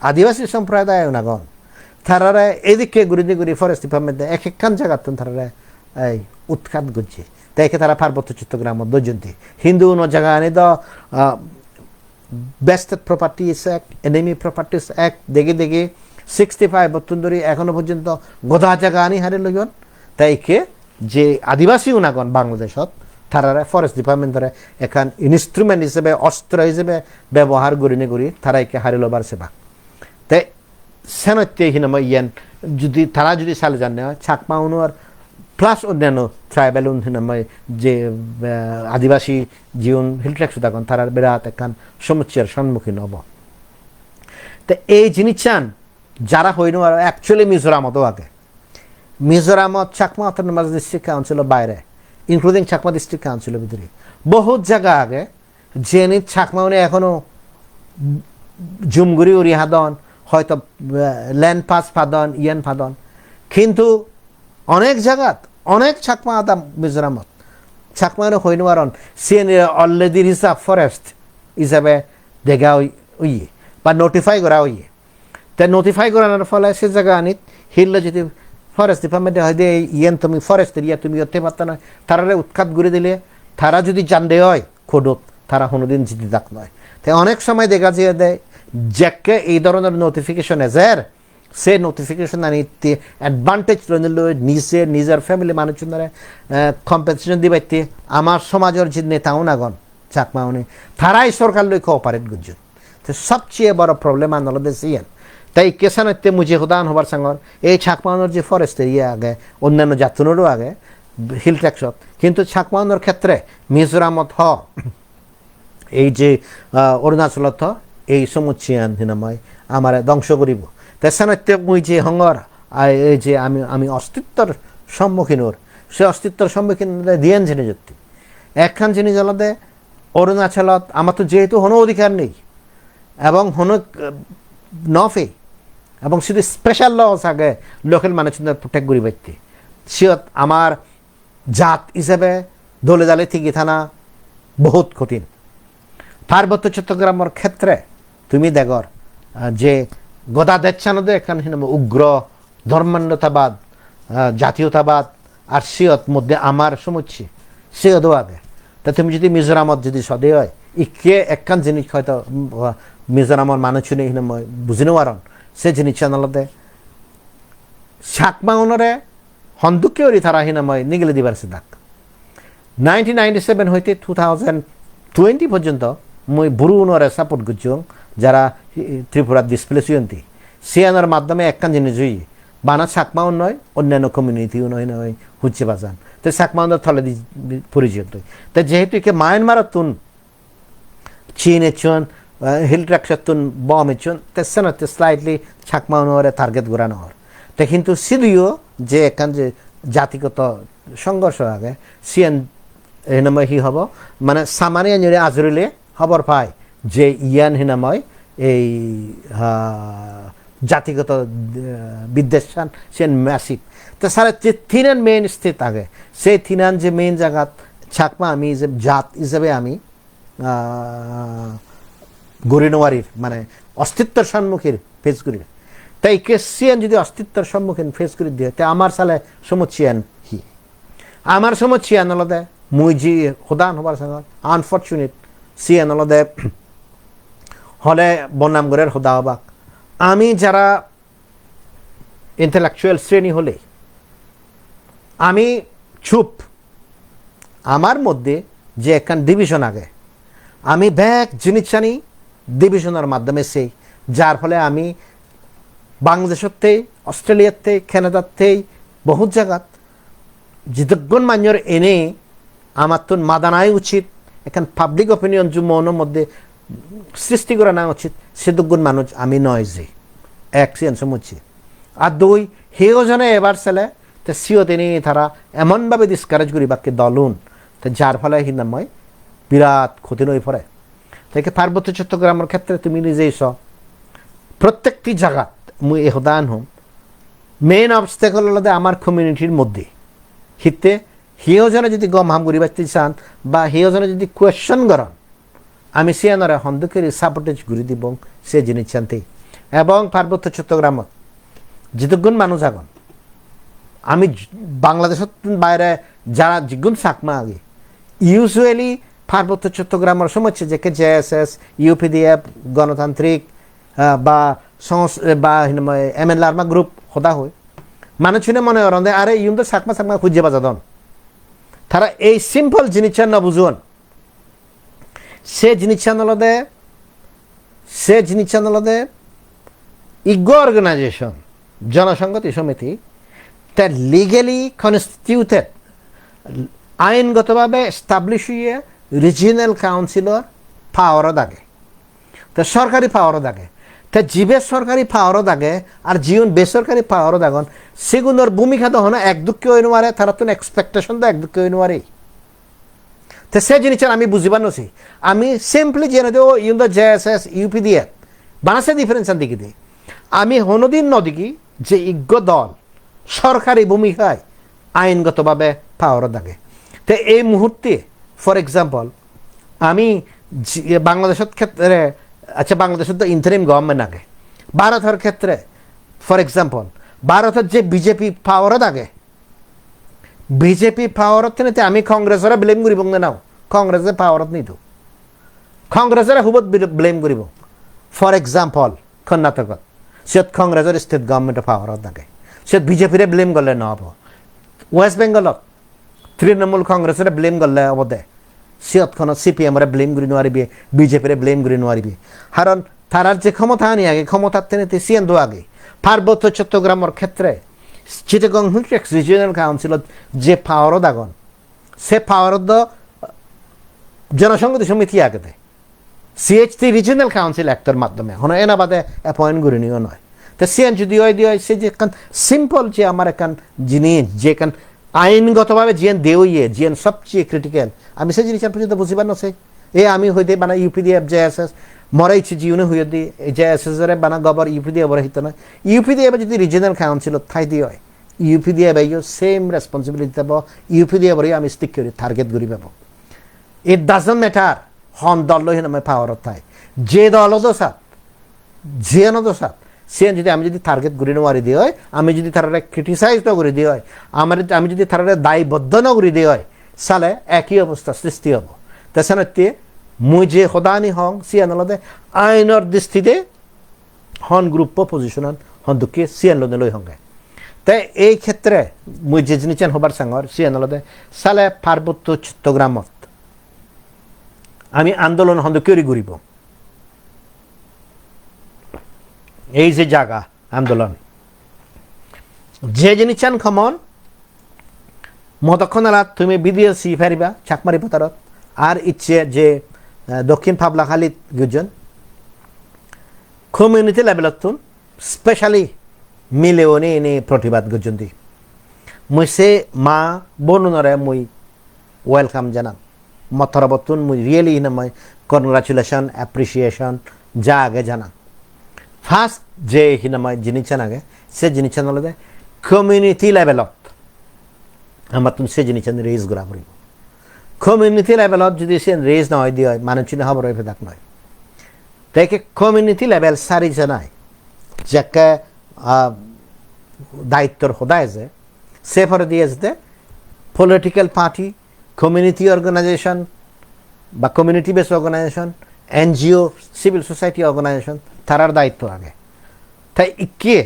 আদিবাসী সম্প্রদায় নাগন তারা এদিকে ঘুরি ফরেস্ট ডিপার্টমেন্টে একখান জায়গাত তারা এই উৎখাত করছে তাই তারা পার্বত্য চট্টগ্রাম দৈজন্তী হিন্দু জায়গা আনি the vested properties act enemy properties act দেখে 65 বছর ধরে এখনো পর্যন্ত গোদা জায়গা আনি হারে লইন তাইকে যে আদিবাসী উনাগন বাংলাদেশত তারা ফরেস্ট ডিপার্টমেন্ট ধরে এখান ইনস্ট্রুমেন্ট হিসেবে অস্ত্র হিসেবে ব্যবহার করি তারা একে হারে লবার সেবা তাই সেনতে হিনাম যদি তারা যদি সালে জানে চাকমা উনার প্লাস অন্যান্য ট্রাইবেল হিনাময় যে আদিবাসী জীবন হিলট্রেক্স থাকুন তারা বিরাট এখান সমস্যার সম্মুখীন হব তো এই জিনিস চান যারা হইন আর অ্যাকচুয়ালি মিজোরামতও আগে মিজোরামত চাকমা অটোনমাস ডিস্ট্রিক্ট কাউন্সিলের বাইরে ইনক্লুডিং চাকমা ডিস্ট্রিক্ট কাউন্সিলের ভিতরে বহুত জায়গা আগে যে চাকমা উনি এখনো জুমগুড়ি উড়ি হাদন হয়তো ল্যান্ড পাস ফাদন ইয়ান ফাদন কিন্তু অনেক জায়গাত অনেক চাকমা আদা মিজোরামত চাকমা হইন আরন সিএন অলরেডি রিজার্ভ ফরেস্ট হিসাবে দেখা উইয়ে বা নোটিফাই করা হইয়ে তাই নোটিফাই করানোর ফলে সে জায়গা আনিত হিললে যদি ফরেস্ট ডিপার্টমেন্টে হয় দিয়ে ইয়েন তুমি ফরেস্ট এরিয়া তুমি হতে পারত না তারা উৎখাত ঘুরে দিলে তারা যদি জানতে হয় খোদত তারা কোনোদিন জিতে থাক নয় তাই অনেক সময় দেখা যায় দেয় যাকে এই ধরনের নোটিফিকেশন এজের সে নোটিফিকেশন আনিতে অ্যাডভান্টেজ নিজের ফ্যামিলি মানুষজনের কম্পেনসেশন দিবাইতে আমার সমাজের যে নেতাও নাগন চাকমা উনি তারাই সরকার লই কোঅপারেট করছেন তো সবচেয়ে বড় প্রবলেম আনলদে সিয়েন তাই কেসানতে মুঝে হুদান হবার সাঙ্গর এই চাকমানোর যে ফরেস্ট এরিয়া আগে অন্যান্য জাতনেরও আগে হিল ট্যাক্সত কিন্তু চাকমানোর ক্ষেত্রে মিজোরামত এই যে অরুণাচলত এই সমুচিয়ান হিনাময় আমার ধ্বংস করিব তাই সানতে মুই যে হঙ্গর এই যে আমি অস্তিত্বর সম্মুখীন ওর সে অস্তিত্বর সম্মুখীন দিয়েন জেনে যেতে একখান জিনিস আলাদা অরুণাচলত আমার তো যেহেতু হনো অধিকার নেই এবং হনো নফে এবং শুধু স্পেশাল লস আগে লোকাল মানুষদের প্রোটেক্ট করি ব্যক্তি সিয়ত আমার জাত হিসেবে দলে দালে থেকে থানা বহুত কঠিন পার্বত্য চট্টগ্রামের ক্ষেত্রে তুমি দেখর যে গদা দেচ্ছানদে এখানে উগ্র ধর্মান্ধতাবাদ জাতীয়তাবাদ আর সিয়ত মধ্যে আমার সমুচ্ছি সিয়তও আগে তা তুমি যদি মিজোরামত যদি সদে হয় ইকে একখান জিনিস হয়তো মিজোরামর মানুষ বুঝিনো পারন সে জিনিস আনলতে চাকমা উনরে হন্দুকে ওরি তারা হিনাময় নিগলে দিবার সিদ্ধাক 1997 হইতে 2020 পর্যন্ত মই বুড়ু উনরে সাপোর্ট করছুং যারা ত্রিপুরা ডিসপ্লেস হইন্তি সিয়ানোর মাধ্যমে একখান জিনিস হই বানা চাকমা নয় অন্যান্য কমিউনিটি নয় নয় হুচ্ছে বাজান তো চাকমা থলে পরিচয় তো যেহেতু একে মায়ানমার তুন চীন এচুন হিল ট্রাকচার তুন বম এচুন তেসেন স্লাইটলি চাকমা উনরে টার্গেট ঘোরানো হর তে কিন্তু সিদিও যে এখান যে জাতিগত সংঘর্ষ আগে সিএন হিনাময় হি হব মানে সামানিয়া নিয়ে আজরিলে খবর পায় যে ইয়ান হিনাময় এই জাতিগত বিদ্বেষান সেন ম্যাসিভ তো সারা যে থিনান মেইন স্থিত আগে সেই থিনান যে মেইন জায়গাত চাকমা আমি যে জাত হিসেবে আমি গরিনওয়ারির মানে অস্তিত্বের সম্মুখীন ফেস করি তাই কে সিয়ান যদি অস্তিত্বের সম্মুখীন ফেস করে দিয়ে তাই আমার সালে সমুচিয়ান হি আমার সমুচিয়ান আলাদা মুই জি হুদান হবার সঙ্গে আনফর্চুনেট সিয়ান আলাদা হলে বনামগড়ের হুদা হবাক আমি যারা ইন্টেলেকচুয়াল শ্রেণী হলে আমি চুপ আমার মধ্যে যে একখান ডিভিশন আগে আমি ব্যাক জিনিস জানি ডিভিশনের মাধ্যমে সেই যার ফলে আমি বাংলাদেশতে অস্ট্রেলিয়াতে কানাডাতে বহুত জায়গাত জিতজ্ঞন মান্যর এনে আমার তো মাদানাই উচিত এখন পাবলিক অপিনিয়ন যে মনের মধ্যে সৃষ্টি করা না উচিত সেদুগুণ মানুষ আমি নয় যে এক সিয়ান সমুচ্ছি আর দুই হেও জনে এবার ছেলে তো সিও তিনি তারা এমনভাবে ডিসকারেজ করি বাক্যে দলুন তো যার ফলে হিনাময় বিরাট ক্ষতি নই পড়ে তাকে পার্বত্য চট্টগ্রামের ক্ষেত্রে তুমি নিজেই স প্রত্যেকটি জায়গাত মুই এহদান হম মেইন অবস্টেকল হলে আমার কমিউনিটির মধ্যে হিতে হিওজনে যদি গম হাম করি বাঁচতে চান বা হিওজনে যদি কোয়েশ্চন করেন আমি সিয়ানরে হন্দুকের সাপোর্টেজ ঘুরি দিব সে জিনিস চানতে এবং পার্বত্য চট্টগ্রামত যেতগুণ মানুষ আগন আমি বাংলাদেশের বাইরে যারা যেগুণ চাকমা আগে ইউজুয়ালি পার্বত্য চট্টগ্রামের সময় যে জেএসএস ইউপিডিএফ গণতান্ত্রিক বা বা এমএল আর্মা গ্রুপ হতা হয় মানুষ মনে করেন আরে ইউন তো চাকমা চাকমা খুঁজে বাজাদন তারা এই সিম্পল জিনিস না বুঝুন সে জিনিস আনলদে ইগো অর্গানাইজেশন জনসংগতি সমিতি তার লিগেলি কনস্টিটিউটেড আইনগতভাবে এস্টাবলিশ হয়ে রিজিনাল কাউন্সিলর পাওয়ারও দাগে তা সরকারি পাওয়ারও দাগে তা জিবে সরকারি পাওয়ারও দাগে আর জীবন বেসরকারি পাওয়ারও দাগন সেগুলোর ভূমিকা তো হন এক দুঃখে হইন মারে তারা তো এক্সপেকটেশন তো এক দুঃখে হইন মারে তো সে জিনিস আমি বুঝিবার নছি আমি সিম্পলি জেনে দেবো ইউন দ্য জেএসএস ইউপিডিএফ বানাসে ডিফারেন্স দিকে দিই আমি হনদিন নদিকি যে ইজ্ঞ দল সরকারি ভূমিকায় আইনগতভাবে পাওয়ারও দাগে তো এই মুহূর্তে ফর এক্সাম্পল আমি বাংলাদেশের ক্ষেত্রে আচ্ছা বাংলাদেশের তো ইন্টারিম গভর্নমেন্ট আগে ভারতের ক্ষেত্রে ফর এক্সাম্পল ভারতের যে বিজেপি পাওয়ারও দাগে বিজেপি পাওয়ারত নিতে আমি কংগ্রেসরে ব্লেম করিব নাও কংগ্রেসে পাওয়ারত নিতো কংগ্রেসরে হুবত ব্লেম করিব ফর এক্সাম্পল কর্ণাটকত সে কংগ্রেসের স্টেট গভর্নমেন্টের পাওয়ারত থাকে সে বিজেপিরে ব্লেম করলে নহব ওয়েস্ট বেঙ্গলত তৃণমূল কংগ্রেসরে ব্লেম করলে হব দে সিয়তখনত সিপিএমরে ব্লেম কৰি নোৱাৰিবি বিজেপিরে ব্লেম কৰি নোৱাৰিবি কারণ তারার যে ক্ষমতা আনি আগে ক্ষমতার তেনে সিএন দো আগে পার্বত্য চট্টগ্রামের ক্ষেত্রে চিটাগং হিলট্রেক্স রিজিওনাল কাউন্সিলত যে পাওয়ারও দাগন সে পাওয়ারত জনসংগতি সমিতি আগে দেয় সিএইচটি রিজিওনাল কাউন্সিল অ্যাক্টের মাধ্যমে হন এনা বাদে অ্যাপয়েন্ট করে নিও নয় তো সিএন যদি হয় দিয়ে সে যে এখান সিম্পল যে আমার এখান জিনিস যে এখান আইনগতভাবে জিয়ান দেওয়ে জিয়ান সবচেয়ে ক্রিটিক্যাল আমি সেই জিনিস পর্যন্ত বুঝিবার নছে এ আমি হইতে বানা ইউপিডিএফ জেএসএস মরাইছি জিউনে হইয়ে দিয়ে জেএসএস বানা গবর ইউপিডিএফ হিত নয় ইউপিডিএফ যদি রিজিওনাল কাউন্সিলত ঠাই দিয়ে হয় ইউপি দিয়ে বাইও সেম রেসপন্সিবিলিটি দেব ইউপি দিয়ে বলি আমি স্টিক করি টার্গেট ঘুরি পাব ইট ডাজন্ট ম্যাটার হন দল লই আমি পাওয়ারত থাই যে দল দোসাত যে দোসাত সে যদি আমি যদি টার্গেট ঘুরি নেওয়ারি দিয়ে হয় আমি যদি তারা ক্রিটিসাইজ ন করে দিয়ে হয় আমি যদি তারা দায়বদ্ধ ন করে দিয়ে হয় সালে একই অবস্থা সৃষ্টি হব তাছাড়া মুই যে সদানি হং সিয়ান লদে আইনৰ দৃষ্টিতে হন গ্রুপ পজিশন হন দুঃখে সিয়ান লদে লই হংগে তাই এই ক্ষেত্রে মুই যে জিনিস হবার সাঙর সিয়ান লদে সালে পার্বত্য চট্টগ্রামত আমি আন্দোলন হন দুঃখে ঘুরিব এই যে জায়গা আন্দোলন যে জিনিস খমন মতক্ষণালা তুমি বিদেশি ফেরিবা চাকমারি পতারত আর ইচ্ছে যে দক্ষিণ পাবলাখালীত গুজন কমিউনিটি লেভেলত স্পেশালি মিলেও নে প্রতিবাদ গুজন দি মুই সে মা বনুনরে মুই ওয়েলকাম জানাম মতরবতুন মুই রিয়েলি মই কনগ্রাচুলেশন অ্যাপ্রিসিয়েশন যা আগে জানাম ফার্স্ট যে মই জিনিস আগে সে জিনিস হলে কমিউনিটি লেভেলত আমার তুমি সে জিনিস রেজ করা পড়ব কমিউনিটি লেভেলত যদি সে রেজ নহয় দিয়ে হয় মানুষ চিনে খবর হয়ে থাক নয় তাইকে কমিউনিটি লেভেল সারি জানাই যাকে দায়িত্বর সদায় যে সে ফরে দিয়ে যেতে পলিটিক্যাল পার্টি কমিউনিটি অর্গানাইজেশন বা community base organisation NGO civil society organisation তারার দায়িত্ব আগে তাই ইকে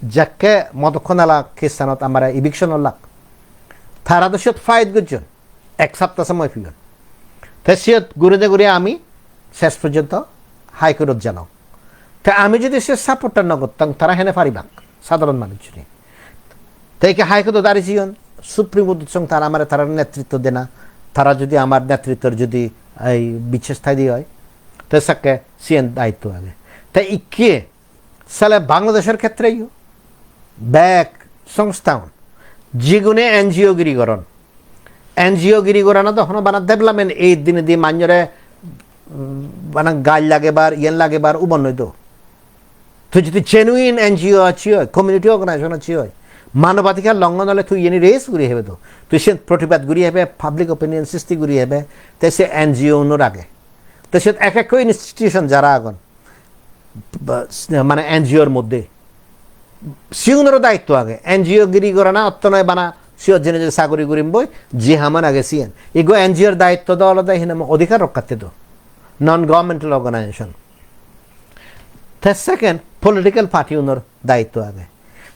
যাকে মতক্ষণালা খ্রিস্টানত আমার ইভিকশন লাগ তারা তো সিয়ত ফাইট করছেন এক সপ্তাহ সময় ফিরন তাই সিয়ত ঘুরে আমি শেষ পর্যন্ত হাইকোর্টত জানাও তাই আমি যদি সে সাপোর্টটা ন করতাম তারা হেনে পারিবাক সাধারণ মানুষ তাইকে হাইকোর্টত দাঁড়িয়েছিলেন সুপ্রিম কোর্ট তারা আমার তারা নেতৃত্ব দেনা তারা যদি আমার নেতৃত্বর যদি এই বিচ্ছেস্থায় দিয়ে হয় তাই সাকে সিএন দায়িত্ব আগে তাই ইকে সালে বাংলাদেশের ক্ষেত্রেই ব্যাক সংস্থান যেগুনে এনজিও গিরিকরণ এনজিও গিরিকরণ তখন বানা ডেভেলপমেন্ট এই দিনে দিয়ে মানুষরে মানে গাল লাগেবার ইয়েন লাগেবার উবন নয় তো যদি জেনুইন এনজিও আছে হয় কমিউনিটি অর্গানাইজেশন আছে হয় মানবাধিকার লঙ্ঘন হলে তুই ইয়ে রেস ঘুরি হবে তো তুই সে প্রতিবাদ ঘুরি হবে পাবলিক ওপিনিয়ন সৃষ্টি ঘুরি হবে তাই সে এনজিও অন্যর আগে তো সে এক এক ইনস্টিটিউশন যারা আগন মানে এনজিওর মধ্যে সিউনেরও দায়িত্ব আগে এনজিও গিরি করে না অত্য নয় বানা সিওর জেনে যে চাকরি করিম বই যে হামান আগে সিএন এগো এনজিওর দায়িত্ব দেওয়া আলাদা এখানে অধিকার রক্ষাতে তো নন গভর্নমেন্টাল অর্গানাইজেশন তার সেকেন্ড পলিটিক্যাল পার্টি ওনার দায়িত্ব আগে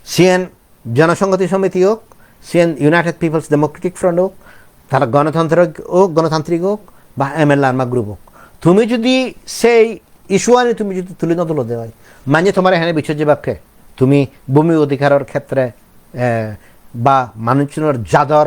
সিএন জনসংহতি সমিতি হোক সিএন ইউনাইটেড পিপলস ডেমোক্রেটিক ফ্রন্ট হোক তারা গণতান্ত্রিক হোক বা এমএল আর্মা গ্রুপ হোক তুমি যদি সেই ইস্যু আনি তুমি যদি তুলে না তুলে দেওয়া হয় মানে তোমার এখানে বিচার যে বাক্যে তুমি ভূমি অধিকারের ক্ষেত্রে বা মানুষজনের জাদর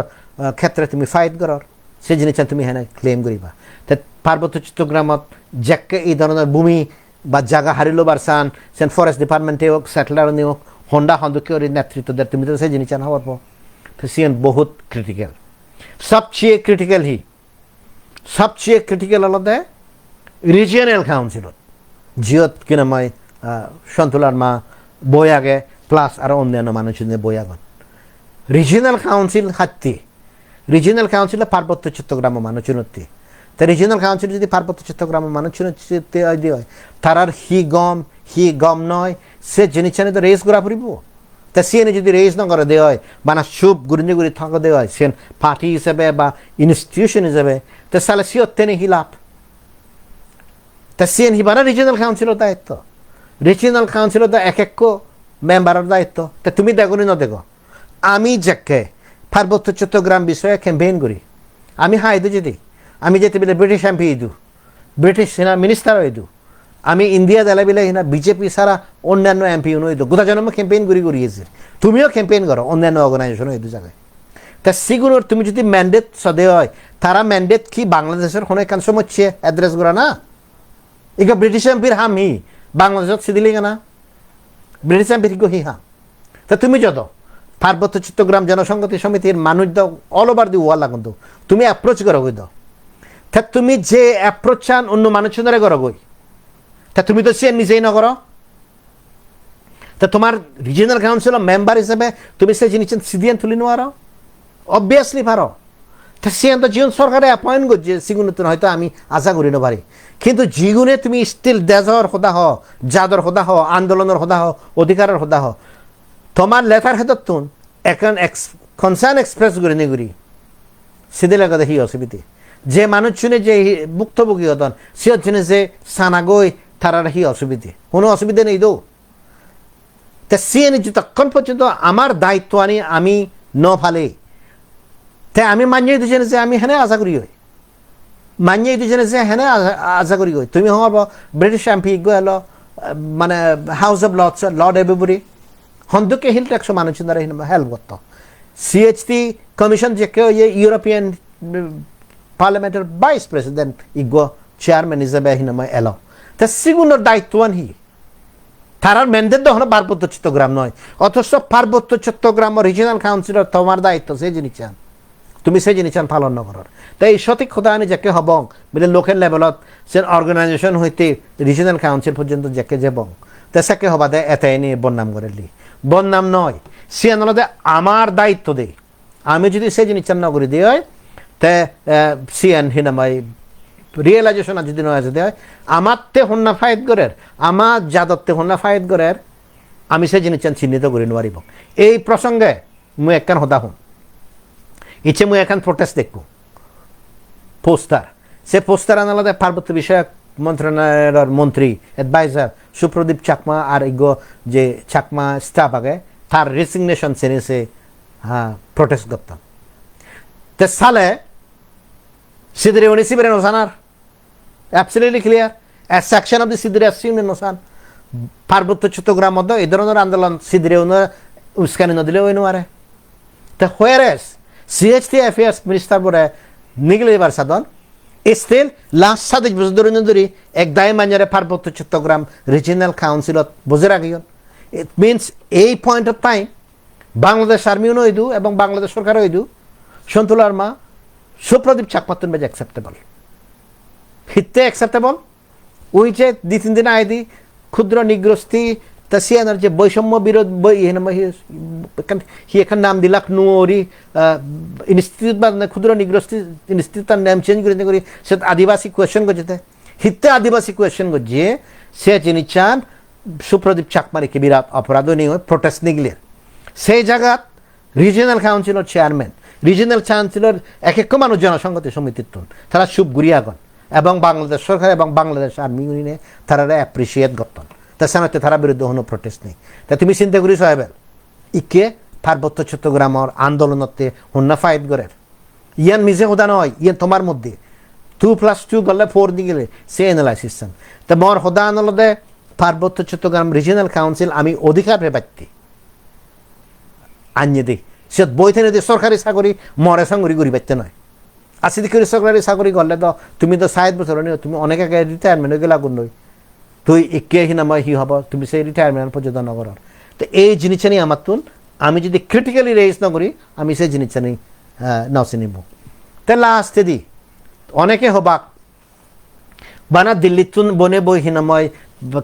ক্ষেত্রে তুমি ফাইট করার সেই জিনিসটা তুমি এখানে ক্লেম করিবা তাই পার্বত্য চট্টগ্রামত যাকে এই ধরনের ভূমি বা জায়গা হারিল বারসান সেন ফরেস্ট ডিপার্টমেন্টে হোক সেটেলার হোক হন্ডা হন্দকের নেতৃত্ব দেয় তুমি তো সেই জিনিসটা হওয়ার পর তো সিএন বহুত ক্রিটিক্যাল সবচেয়ে ক্রিটিক্যাল হল দে রিজিয়নাল কাউন্সিল জিয়ত কিনা মই সন্তুলার মা বই আগে প্লাস আর অন্যান্য মানুষের বই আগন রিজিয়নাল কাউন্সিল রিজিয়নাল কাউন্সিল পার্বত্য চট্টগ্রাম মানুষের তা রিজিয়নাল কাউন্সিল যদি পার্বত্য চট্টগ্রাম মানুষের হয় তারার হি গম নয় সে জিনিস তো রেস করা পড়ব তা সিএনে যদি রেস ন করে দেওয়া হয় বা সুপ গুড়ি থাকা দেওয়া হয় সেন পার্টি হিসেবে বা ইনস্টিটিউশন হিসেবে তা সালে সিওর তেনে হি লাভ তা সিএন হিবানা রিজিয়নাল কাউন্সিলের দায়িত্ব রিজিয়নাল কাউন্সিলের এক মেম্বারের দায়িত্ব তা তুমি দেখো না দেখো আমি যাকে পার্বত্য চট্টগ্রাম বিষয়ে ক্যাম্পেইন করি আমি হাইদু যদি আমি যেতে বলে ব্রিটিশ এমপি ইদু ব্রিটিশ সেনা মিনিস্টার হইদু আমি ইন্ডিয়া দেলা বিলে হিনা বিজেপি সারা অন্যান্য এমপি হইদু গোটা জন্ম ক্যাম্পেইন করিয়েছি তুমিও ক্যাম্পেইন করো অন্যান্য অর্গানাইজেশন হইদু জায়গায় তা সিগুলোর তুমি যদি ম্যান্ডেট সদে হয় তারা ম্যান্ডেট কি বাংলাদেশের কোনো একান সমস্যা অ্যাড্রেস করা না এগুলো ব্রিটিশ এমপির হামি বাংলাদেশত সিদিলে না ব্রিটিশ এমপির হি হাম তা তুমি যত পার্বত্য চট্টগ্রাম জনসংহতি সমিতির মানুষ দাও অল ওভার দি ওয়াল লাগুন তুমি অ্যাপ্রোচ করো গই দাও তা তুমি যে অ্যাপ্রোচ চান অন্য মানুষের করো গই তা তুমি তো সে নিজেই ন করো তা তোমার রিজিওনাল কাউন্সিলর মেম্বার হিসেবে তুমি সে জিনিস সিদিয়ান তুলি নোয়ারো অবভিয়াসলি পারো। তা সিয়ান তো জীবন সরকারে অ্যাপয়েন্ট করছে সিগুনে হয়তো আমি আশা করি না পারি, কিন্তু জিগুনে তুমি স্টিল দেজর হোদা হ, জাদর হোদা হ, আন্দোলনের হোদা হ, অধিকারের হোদা হ, তোমার লেটার হেতর তুন এখন কনসার্ন এক্সপ্রেস করে নেগুরি সিদে লাগা দেখি অসুবিধে যে মানুষ শুনে যে ভুক্তভোগী হতন সে হচ্ছে যে সানাগই তারার হি অসুবিধে কোনো অসুবিধে নেই দো। তা সিএন যতক্ষণ পর্যন্ত আমার দায়িত্ব আনি আমি ন ফালে তাই আমি মানিয়ে দিয়েছেন যে আমি হেনে আশা করি হই, মানিয়ে দিয়েছেন যে হেনে আশা করি হই। তুমি হব ব্রিটিশ এমপি গেল মানে House of Lords Lord everybody হন্দকে হিল ট্যাক্স মানুষ দ্বারা হেল্প করত সিএইচটি কমিশন যে কেউ ইউরোপিয়ান পার্লামেন্টের ভাইস প্রেসিডেন্ট ইগো চেয়ারম্যান হিসেবে হিনাময় এলো। তা সিগুনের দায়িত্ববান হি তারার ম্যান্ডেট তো হলো পার্বত্য চট্টগ্রাম নয়, অথচ পার্বত্য চট্টগ্রাম রিজিওনাল কাউন্সিলর তোমার দায়িত্ব সেই জিনিস চান তুমি সেই জিনিস চান পালন নকরার। তাই এই সঠিক কথা আনি যাকে হবং বলে লোকেল লেভেলত সে অর্গানাইজেশন হইতে রিজিওনাল কাউন্সিল পর্যন্ত যাকে যাবং তা সাকে হবা দেয় এটাই নিয়ে বদনাম করে লি বদনাম নয় সে আনলদে আমার দায়িত্ব দেয়। আমি যদি সেই জিনিস চান নগরী দিয়ে হয় তে সিএন হিনামাই রিয়েলাইজেশন যদি নয় যদি হয় আমার তে হন্যা ফাইট করের আমার যাদবতে হন্যা ফাইট করের আমি সেই জিনিস চিহ্নিত করে নোৱাৰিব। এই প্রসঙ্গে মুই একখান হতা হন ইচ্ছে মুই এখন প্রোটেস্ট দেখব পোস্টার সে পোস্টার আনালাদে পার্বত্য বিষয়ক মন্ত্রণালয়ের মন্ত্রী অ্যাডভাইজার সুপ্রদীপ চাকমা আর ইগো যে চাকমা স্টাফ আগে তার রেসিগনেশন সেনে সে প্রোটেস্ট করতাম তে সালে সিদরে উনি সিবরে নোসানার absolutely clear as section of the সিদরে আসিন নোসান পার্বত্য চট্টগ্রাম মধ্যে এই ধরনের আন্দোলন সিদরে উস্কানি নদিলে ওই নোয়ারে তে হোয়ারেস সিএইচটি অ্যাফেয়ার্স মিনিস্টার বলে নিগলিবার সাধন স্টিল লাস্ট 27 বছর ধরে এক দায় মাঞ্জারে পার্বত্য চট্টগ্রাম রিজিওনাল কাউন্সিলত বজে রাখিও। ইট মিনস এই পয়েন্ট অফ টাইম বাংলাদেশ আর্মিও নইদু এবং বাংলাদেশ সরকারও হইদু সন্তুলার মা সুপ্রদীপ চাকমাতুন বেজ অ্যাকসেপ্টেবল হিতে অ্যাকসেপ্টেবল ওই যে 2-3 দিন আইদি ক্ষুদ্র নিগ্রস্তি তা সিয়ানার যে বৈষম্য বিরোধ হি এখান নাম দিলাক নুরি ইনস্টিটিউট বা ক্ষুদ্র নিগ্রস্তি ইনস্টিটিউট তার নাম চেঞ্জ করে করি সে আদিবাসী কোয়েশ্চেন করছে হিতে আদিবাসী কোয়েশ্চেন করছে সে যিনি চান সুপ্রদীপ চাকমারিকে বিরাট অপরাধ নিয়ে প্রোটেস্ট নিগলের সেই জায়গাত regional councillor chairman regional councillor এক এক মানুষ জনসংহতি সমিতির তারা সুপ গুরিয়াগন এবং বাংলাদেশ সরকার এবং বাংলাদেশ আর্মি ইউনিয়নে তারা অ্যাপ্রিসিয়েট করতেন তাছাড়া তারা বিরুদ্ধে কোনো প্রোটেস্ট নেই। তা তুমি চিন্তা করি সাহেবের ইকে পার্বত্য চট্টগ্রামের আন্দোলনতে হন্যা ফাইট করের ইয়ান নিজে হোদা নয় ইয়ান তোমার মধ্যে 2+2 গলে 4 দিয়ে গেলে সে এনালাইসিস চান তা মর হোদা আনলদে পার্বত্য চট্টগ্রাম রিজিওনাল কাউন্সিল আমি অধিকার পেপাচ্ছি আনিয়ে দিই সে বইতে নিয়ে সরকারি চাকরি মরে সাঙ্গরি করি পাইতে নয় আসি দিকে সরকারি চাকরি করলে তো তুমি তো 60 বছর নিও তুমি অনেক আগে রিটায়ারমেন্ট হয়ে গেলা নই তুই একে হিনাময় হি হব তুমি সেই রিটায়ারমেন্ট পর্যন্ত নগর। তো এই জিনিসটা নিয়ে আমার তুন আমি যদি ক্রিটিক্যালি রেজ নকরি আমি সেই জিনিসটা নিয়ে নসে নিব। তে লাস্টে দি অনেকে হবাক বানা দিল্লির তুন বনে বই হিনাময়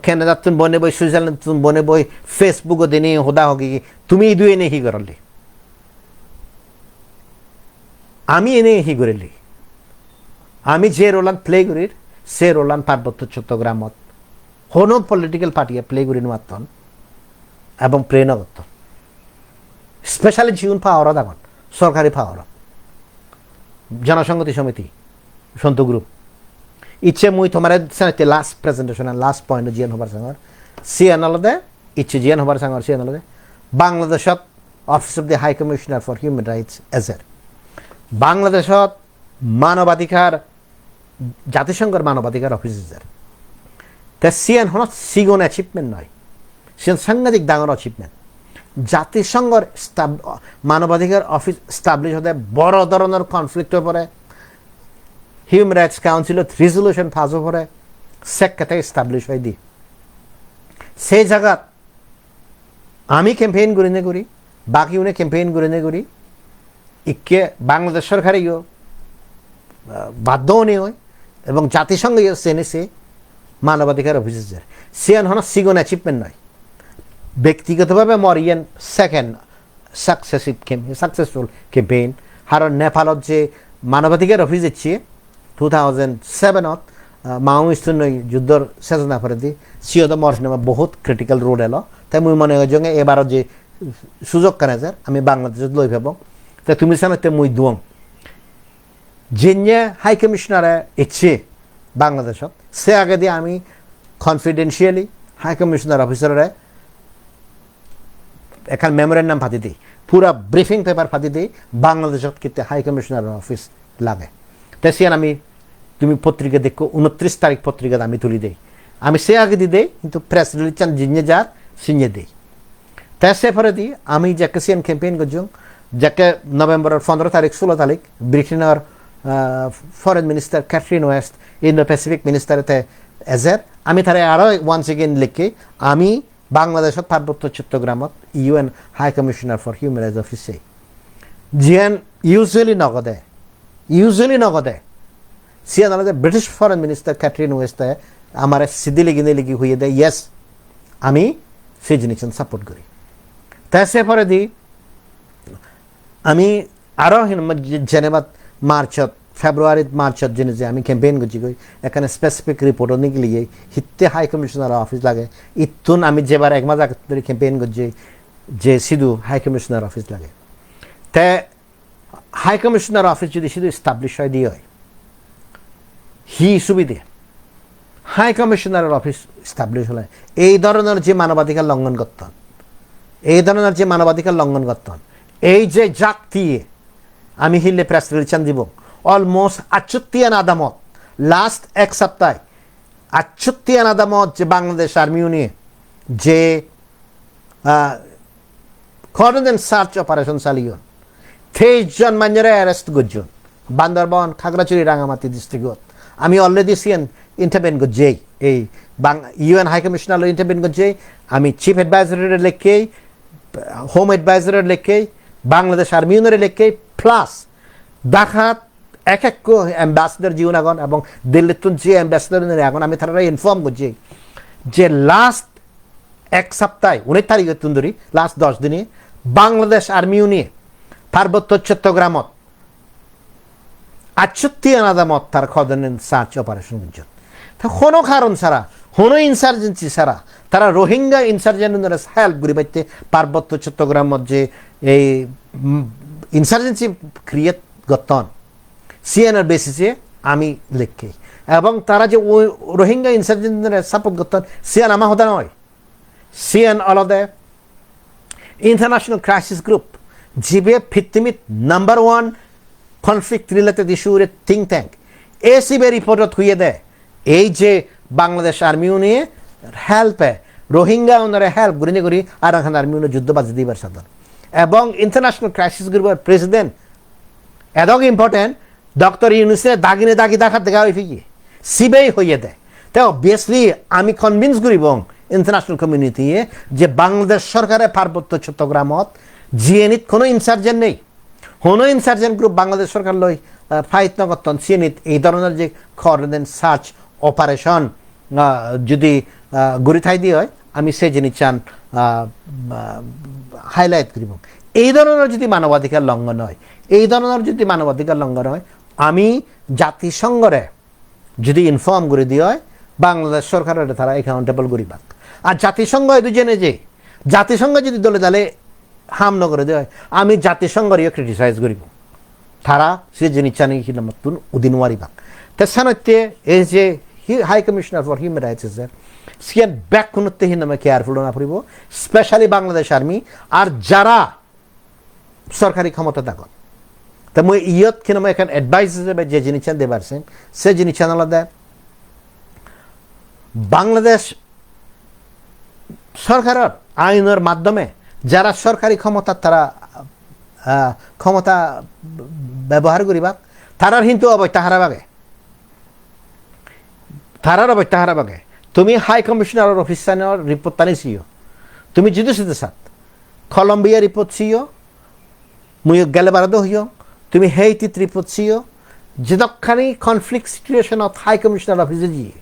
কানাডার তুন বনে বই সুইজারল্যান্ড তুন বনে বই ফেসবুকও দিনে হোদা হকি তুমি এই দুই এনে হি করলি আমি এনে হি করিলি আমি যে রোলান প্লে করি সে রোলান পার্বত্য চট্টগ্রামত কোনো পলিটিক্যাল পার্টিয়ে প্লে করি মারতন এবং প্রেরণা করত স্পেশালি জীবন পাওয়ার দেখুন সরকারি পাওয়ার জনসংহতি সমিতি সন্ত গ্রুপ ইচ্ছে মুই তোমার লাস্ট প্রেজেন্টেশন লাস্ট পয়েন্ট জিয়ান হবার সাঙর সি আনালদে ইচ্ছে জিয়ান হবার সাঙর সি আনালদে বাংলাদেশত office of the high commissioner for human rights এজের বাংলাদেশত মানবাধিকার জাতিসংঘের মানবাধিকার অফিস এজের তা সিএন হল সিগন অ্যাচিভমেন্ট নয় সিএন সাংঘাতিক ডাঙর অ্যাচিভমেন্ট জাতিসংঘের মানবাধিকার অফিস স্টাবলিশ হতে বড় ধরনের কনফ্লিক্ট পরে হিউম্যান রাইটস কাউন্সিলত রেজলিউশন পাস পরে সেক্রেটারি স্টাবলিশ হয়ে দি সেই জায়গাত আমি ক্যাম্পেইন করি না করি বাকি উনি ক্যাম্পেইন করে না করি ইকে বাংলাদেশ সরকারেও বাধ্যও নেই হয় এবং জাতিসংঘ সেনেছে মানবাধিকার অফিসের সিয়ান হন সিগন অ্যাচিভমেন্ট নয় ব্যক্তিগতভাৱে মোৰ ইয়ান ছেকেণ্ড সাকসেসফুল কেম্পেইন আৰু নেপালত যে মানৱাধিকাৰ অফিস আছে 2007 মাওয়িষ্ট যুদ্ধৰ চেতনা ফৰেদি সিহঁতে মোৰ সিনেমা বহুত ক্ৰিটিকেল ৰোল এলো তাই মই মনে হয় যে এবাৰত যে সুযোগ কেনে যে আমি বাংলাদেশত লৈ ভাবো তে তুমি জানাতে মই দুং যেনে হাই কমিশনারে ইচ্ছে বাংলাদেশত সে আগে দিয়ে আমি কনফিডেন্সিয়ালি হাই কমিশনার অফিসারে এখন মেমোরেন্ডাম ফাটি দিই পুরা ব্রিফিং পেপার ফাটি দিই বাংলাদেশত কিন্তু হাই কমিশনার অফিস লাগে তেসিয়ান আমি তুমি পত্রিকা দেখো 29 তারিখ পত্রিকাতে আমি তুলি দেই আমি সে আগে দি দেই কিন্তু প্রেস রিলিজ চান জিনে যার সিনে দেই তেসে পরে দি আমি যাকে সিএন ক্যাম্পেইন করছুম যাকে নভেম্বরের 15 তারিখ 16 তারিখ ব্রিটেনের foreign minister Catherine West Indo Pacific মিনিস্টারেতে এজের আমি তারে আরও ওয়ান্স এগেন লিখে আমি বাংলাদেশত পার্বত্য চট্টগ্রামত UN high commissioner for human rights অফিসে জিএন ইউজুয়ালি নগদে সিয়ান আলাদা ব্রিটিশ ফরেন মিনিস্টার ক্যাথরিন ওয়েস্টে আমার সিদ্ধি লিগি হয়ে দেয় ইয়েস আমি সেই জিনিস সাপোর্ট করি তাই সে পরে দি আমি আরও জেনেভাত মার্চত ফেব্রুয়ারি মার্চত জিনিস যে আমি ক্যাম্পেইন করছি কই এখানে স্পেসিফিক রিপোর্টও নিগলিয়ে হিতে হাই কমিশনার অফিস লাগে ইতুন আমি যেবার এক মাস আগে ধরে ক্যাম্পেইন করছি যে শুধু হাই কমিশনার অফিস লাগে তে হাই কমিশনার অফিস যদি শুধু এস্টাবলিশ হয় দিয়ে হয় হি সুবিধে হাই কমিশনারের অফিস এস্টাবলিশ হলে এই ধরনের যে মানবাধিকার লঙ্ঘন করতেন এই যে জাতিয়ে আমি হিলে প্রেস রিলিজ দিব অলমোস্ট 68 আদামত লাস্ট এক সপ্তাহে 68 আদামত যে বাংলাদেশ আর্মি নিয়ে যে কর্ডন সার্চ অপারেশন চালিয়ে 23 জন মানুষের অ্যারেস্ট করছেন বান্দরবান খাগড়াছড়ি রাঙামাটি ডিস্ট্রিক্টত আমি অলরেডি সিএন ইন্টারভেন করছি এই ইউএন হাই কমিশনার ইন্টারভেন করছি আমি চিফ অ্যাডভাইজারের লেখে হোম অ্যাডভাইজারের লেখে বাংলাদেশ আর্মি ইউনিয়নের লেখে প্লাস ঢাকাত এক অ্যাম্বাসেডর জীবন এখন এবং দিল্লিত যে অ্যাম্বাসেডর এখন আমি তারা ইনফর্ম করছি যে লাস্ট এক সপ্তাহে 19 তারিখের তুন্দরি লাস্ট 10 দিনে বাংলাদেশ আর্মি ইউনিয়ন পার্বত্য চট্টগ্রামত 68 আদামত তার খদনের সার্চ অপারেশন করছেন তা কোনো কারণ ছাড়া কোনো ইনসার্জেন্সি ছাড়া তারা রোহিঙ্গা ইনসার্জেন্টরা হেল্প করি পাইতে পার্বত্য চট্টগ্রামত যে এই ইনসার্জেন্সি ক্রিয়েট গতন সিএনআর বেসিসে আমি লিখি এবং তারা যে ওই রোহিঙ্গা ইনসার্জেন্টরা সাপোর্ট করতেন সিএন আমার হতে নয় সিএন আলাদা ইন্টারন্যাশনাল ক্রাইসিস গ্রুপ জিবে ভিত্তিমিত নাম্বার 1 কনফ্লিক্ট রিলেটেড ইস্যুর থিঙ্ক ট্যাঙ্ক এসিবে রিপোর্টত হইয়ে দেয় এই যে বাংলাদেশ আর্মি নিয়ে হেল্পে রোহিঙ্গা ওনারা হেল্প করি আর এখন আর্মি যুদ্ধ বাজি দিবার সাধন এবং ইন্টারন্যাশনাল ক্রাইসিস গ্রুপের প্রেসিডেন্ট এদক ইম্পর্টেন্ট ডক্টর ইউনুসের দাগি দেখার দেখা হয়ে ফিকি সিবেই হইয়ে দেয় তাই অবভিয়াসলি আমি কনভিন্স করিব ইন্টারন্যাশনাল কমিউনিটি যে বাংলাদেশ সরকারের পার্বত্য চট্টগ্রামত জিএনিত কোনো ইনসার্জেন্ট নেই কোনো ইনসার্জেন্ট গ্রুপ বাংলাদেশ সরকার লই ফাইট নগতন সিএনিত এই ধরনের যে কর্ডন সার্চ অপারেশন যদি গড়ি ঠাই দিয়ে হয় আমি সে জিনিস চান হাইলাইট করিব এই ধরনের যদি মানবাধিকার লঙ্ঘন হয় আমি জাতিসংঘরে যদি ইনফর্ম করে দিয়ে হয় বাংলাদেশ সরকারের তারা অ্যাকাউন্টেবল করিবা আর জাতিসংঘ দুজনে যে জাতিসংঘ যদি দলে দলে হাম নগরে দেয় আমি জাতিসংঘরও ক্রিটিসাইজ করিব তারা সে জিনিস চানি নতুন উদিন ওয়ারিবাক তেসানতে এই যে high commissioner for human rights সিয়ান ব্যাক কোনতে হিনামে কেয়ারফুল না পড়িব স্পেশালি বাংলাদেশ আর্মি আর যারা সরকারি ক্ষমতা থাকেন তা মই ইয়ত কিনামে এখন অ্যাডভাইস হিসেবে যে জিনিস দেবারছেন সে জিনিস আলাদা বাংলাদেশ সরকারের আইনের মাধ্যমে যারা সরকারি ক্ষমতা তারা ক্ষমতা ব্যবহার করিবা তারার কিন্তু অবৈধ হারা বাগে তুমি হাই কমিশনার অফিসার রিপোর্ট টানিছিও তুমি যদি সেতে সাত কলম্বিয়া রিপোর্ট ছিও মুই গেলে বারদ হইও তুমি হেইটিত রিপোর্ট ছিও যেতখানি কনফ্লিক্ট সিচুয়েশনত হাই কমিশনার অফিসে গিয়ে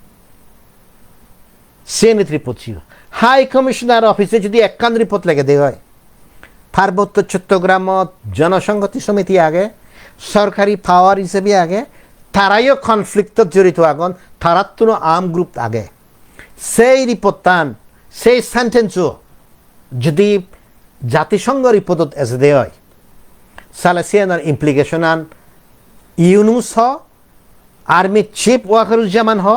সেনিত রিপোর্ট ছিও হাই কমিশনার অফিসে যদি একখান রিপোর্ট লেগে দেওয়া হয় পার্বত্য চট্টগ্রামত জনসংহতি সমিতি আগে সরকারি পাওয়ার হিসেবে আগে তারাইও কনফ্লিক্টত জড়িত আগন তারার তুনো আর্ম গ্রুপ আগে সেই রিপোর্টান সেই সেন্টেন্সও যদি জাতিসংঘ রিপোর্টত এসে দেওয়া হয় সালেসিয়ানার ইমপ্লিকেশন আন ইউনুস হ আর্মি চিফ ওয়াকারুজ্জামান হ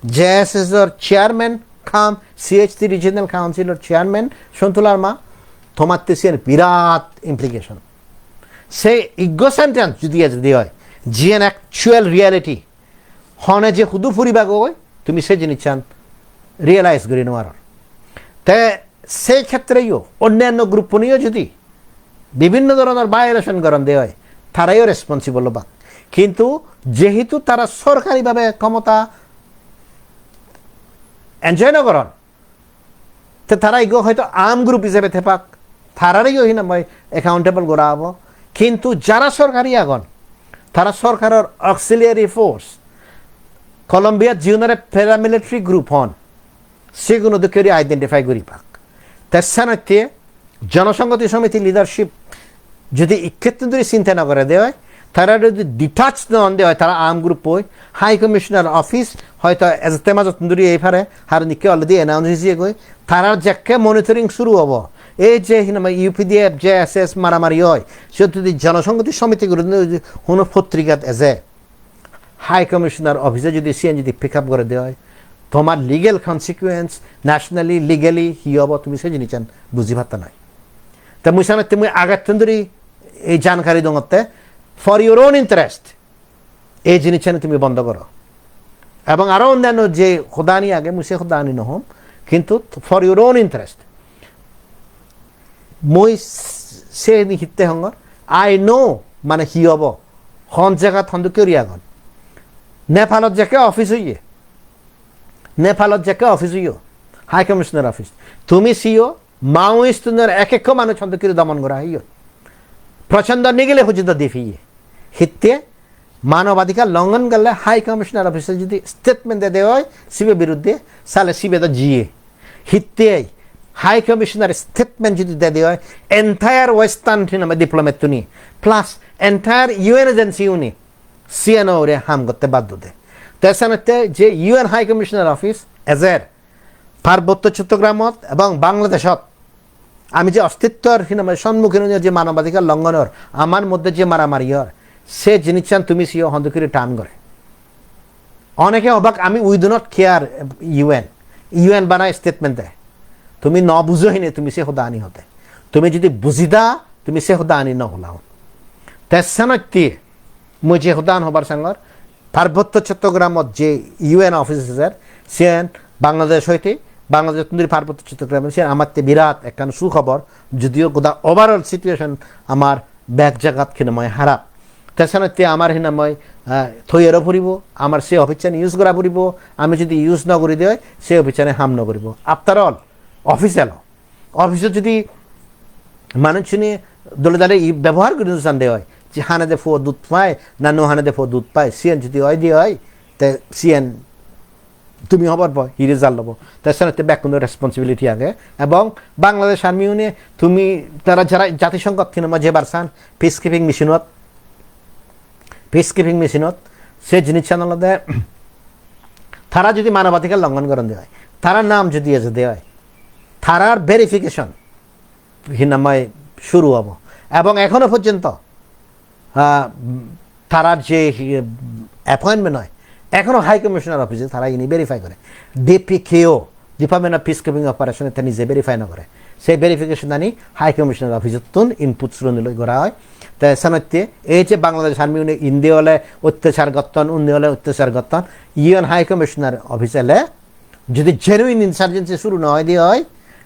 জেএসএসর চেয়ারম্যান খাম সিএইচটি রিজিনাল কাউন্সিলর চেয়ারম্যান সন্তুলার মা তোমার তেসিয়ার বিরাট ইমপ্লিকেশন সেই ইগো সেন্টেন্স যদি দেওয়া হয় জিএন অ্যাকচুয়াল রিয়ালিটি হনে যে হুদু ফুরিবাগ হয় তুমি সেই জিনিস চান রিয়েলাইজ করি নেওয়ার তে সেই ক্ষেত্রেও অন্যান্য গ্রুপ নিয়েও যদি বিভিন্ন ধরনের ভায়োলেশন করেন দেওয়া হয় তারাইও রেসপন্সিবল বা কিন্তু যেহেতু তারা সরকারিভাবে ক্ষমতা এনজয় না করেন তো তারা এগো হয়তো আর্ম গ্রুপ হিসেবে থেপাক তারারই ওই নাম অ্যাকাউন্টেবল করা হবো কিন্তু যারা সরকারি আগন তারা সরকারের অক্সিলিয়ারি ফোর্স কলম্বিয়ার জিওনারে প্যারামিলিটারি গ্রুপ হন সেগুলো তো কেউ আইডেন্টিফাই করি পাক তার সাথে জনসংহতি সমিতি লিডারশিপ যদি এক্ষেত্রে ধরে চিন্তা না করে দেওয়া হয় তারা যদি ডিটাচ নন দেওয়া হয় তারা আর্ম গ্রুপ হয় হাই কমিশনার অফিস হয়তো এজতেমাজত ধরে এইফারে হার নিকে অলরেডি অ্যানাউন্স হয়েছে গই তারার যাকে মনিটরিং শুরু হব এই যে ইউপিডিএফ যে এস এস মারামারি হয় সে যদি জনসংহতি সমিতিগুলো কোনো পত্রিকাত এজে হাই কমিশনার অফিসে যদি সিএন যদি পিক আপ করে দেওয়া হয় তোমার লিগেল কনসিকুয়েন্স ন্যাশনালি লিগেলি হি হব তুমি সে জিনিস বুঝি পারতা নয় তা মুই তুমি আগের ধরি এই জানকারি দঙতে ফর ইউর ওন ইন্টারেস্ট এই জিনিস তুমি বন্ধ করো এবং আরও অন্যান্য যে খোদানি আগে মুসে খোদানি নহম কিন্তু ফর ইউর ওন ইন্টারেস্ট মই সে হিতে হঙ্গর আই নো মানে হি হব হন জায়গাত হন্দ কেউরি আগন নেপালত যাকে অফিস হইয়ে নেপালত যাকে অফিস হইও হাই কমিশনার অফিস তুমি সিও মাওয়িস্টদের এক এক মানুষ হন্দ কেউ দমন করা হইও প্রচন্ড নিগেলে পর্যন্ত দেখিয়ে হিতে মানবাধিকার লঙ্ঘন করলে হাই কমিশনার অফিসে যদি স্টেটমেন্ট দেওয়া হয় সিবের বিরুদ্ধে সালে সিবে তো জিয়ে হিতে হাই কমিশনার স্টেটমেন্ট যদি দেওয়া হয় এন্টায়ার ওয়েস্টার্ন ডিপ্লোমেট তুনি প্লাস এন্টায়ার ইউএন এজেন্সি উনি সিএনও রে হাম করতে বাধ্য দেয় তাছাড়া যে ইউএন হাই কমিশনার অফিস এজের পার্বত্য চট্টগ্রামত এবং বাংলাদেশত আমি যে অস্তিত্বর সম্মুখীন যে মানবাধিকার লঙ্ঘনের আমার মধ্যে যে মারামারি হয় সে জিনিস তুমি সিও হন্দ করে টান করে অনেকে অবাক আমি we do not care UN বানায় স্টেটমেন্ট দেয় তুমি ন বুঝোই নে তুমি সে হোদানি হতে তুমি যদি বুঝিদা তুমি সে হোদানি ন হলাও তেসানত্যে মই যে হোদান হবার সঙ্গর পার্বত্য চট্টগ্রামত যে ইউএন অফিসার সেন বাংলাদেশ হইতে বাংলাদেশ পার্বত্য চট্টগ্রাম সে আমার বিরাট একখান সুখবর যদিও গোদা ওভারঅল সিচুয়েশন আমার ব্যাক জাগাত খিনময় হারাপ তেসানত্যে আমার হিনাময় থইয়েরও ফুরিব আমার সে অফিসান ইউজ করা ফুরিব আমি যদি ইউজ ন করে দেয় সে অফিসানে হাম ন করিব আফটার অল অফিস এলো অফিসে যদি মানুষ নিয়ে দলে দলে ব্যবহার করে জান দেওয়া হয় যে হানে দে ফো দুধ পায় না নো হানে দে ফো দুধ পায় সিএন যদি হয় দিয়ে হয় তে সিএন তুমি হবার পর হি রেজাল্ট লব তার সাথে ব্যাক কোনো রেসপন্সিবিলিটি আগে এবং বাংলাদেশ আর্মি ইউনিয়নে তুমি তারা যারা জাতিসংঘ কিনমা যে বারসান পিস কিপিং মেশিনত সে জিনিস আনলে তারা যদি মানবাধিকার লঙ্ঘন করেন দেওয়া হয় তারার নাম যদি এসে দেওয়া হয় তারার ভেরিফিকেশন হিনাময় শুরু হব এবং এখনো পর্যন্ত তারার যে অ্যাপয়েন্টমেন্ট হয় এখনও হাই কমিশনার অফিসে তারা ইনি ভেরিফাই করে ডিপিকেও ডিপার্টমেন্ট অফ পিস কিপিং অপারেশনে তা নিজে ভেরিফাই না করে সেই ভেরিফিকেশন আনি হাই কমিশনার অফিসত ইনপুট শুরু করা হয় তাই সানত্যে এই যে বাংলাদেশ আর্মি ইন্ডিয়া হলে অত্যাচার গত্তন উন্নি হলে অত্যাচার গত্তন ইউএন হাই কমিশনার অফিস এলে যদি জেনুইন ইনসার্জেন্সি শুরু না হয় দেওয়া হয়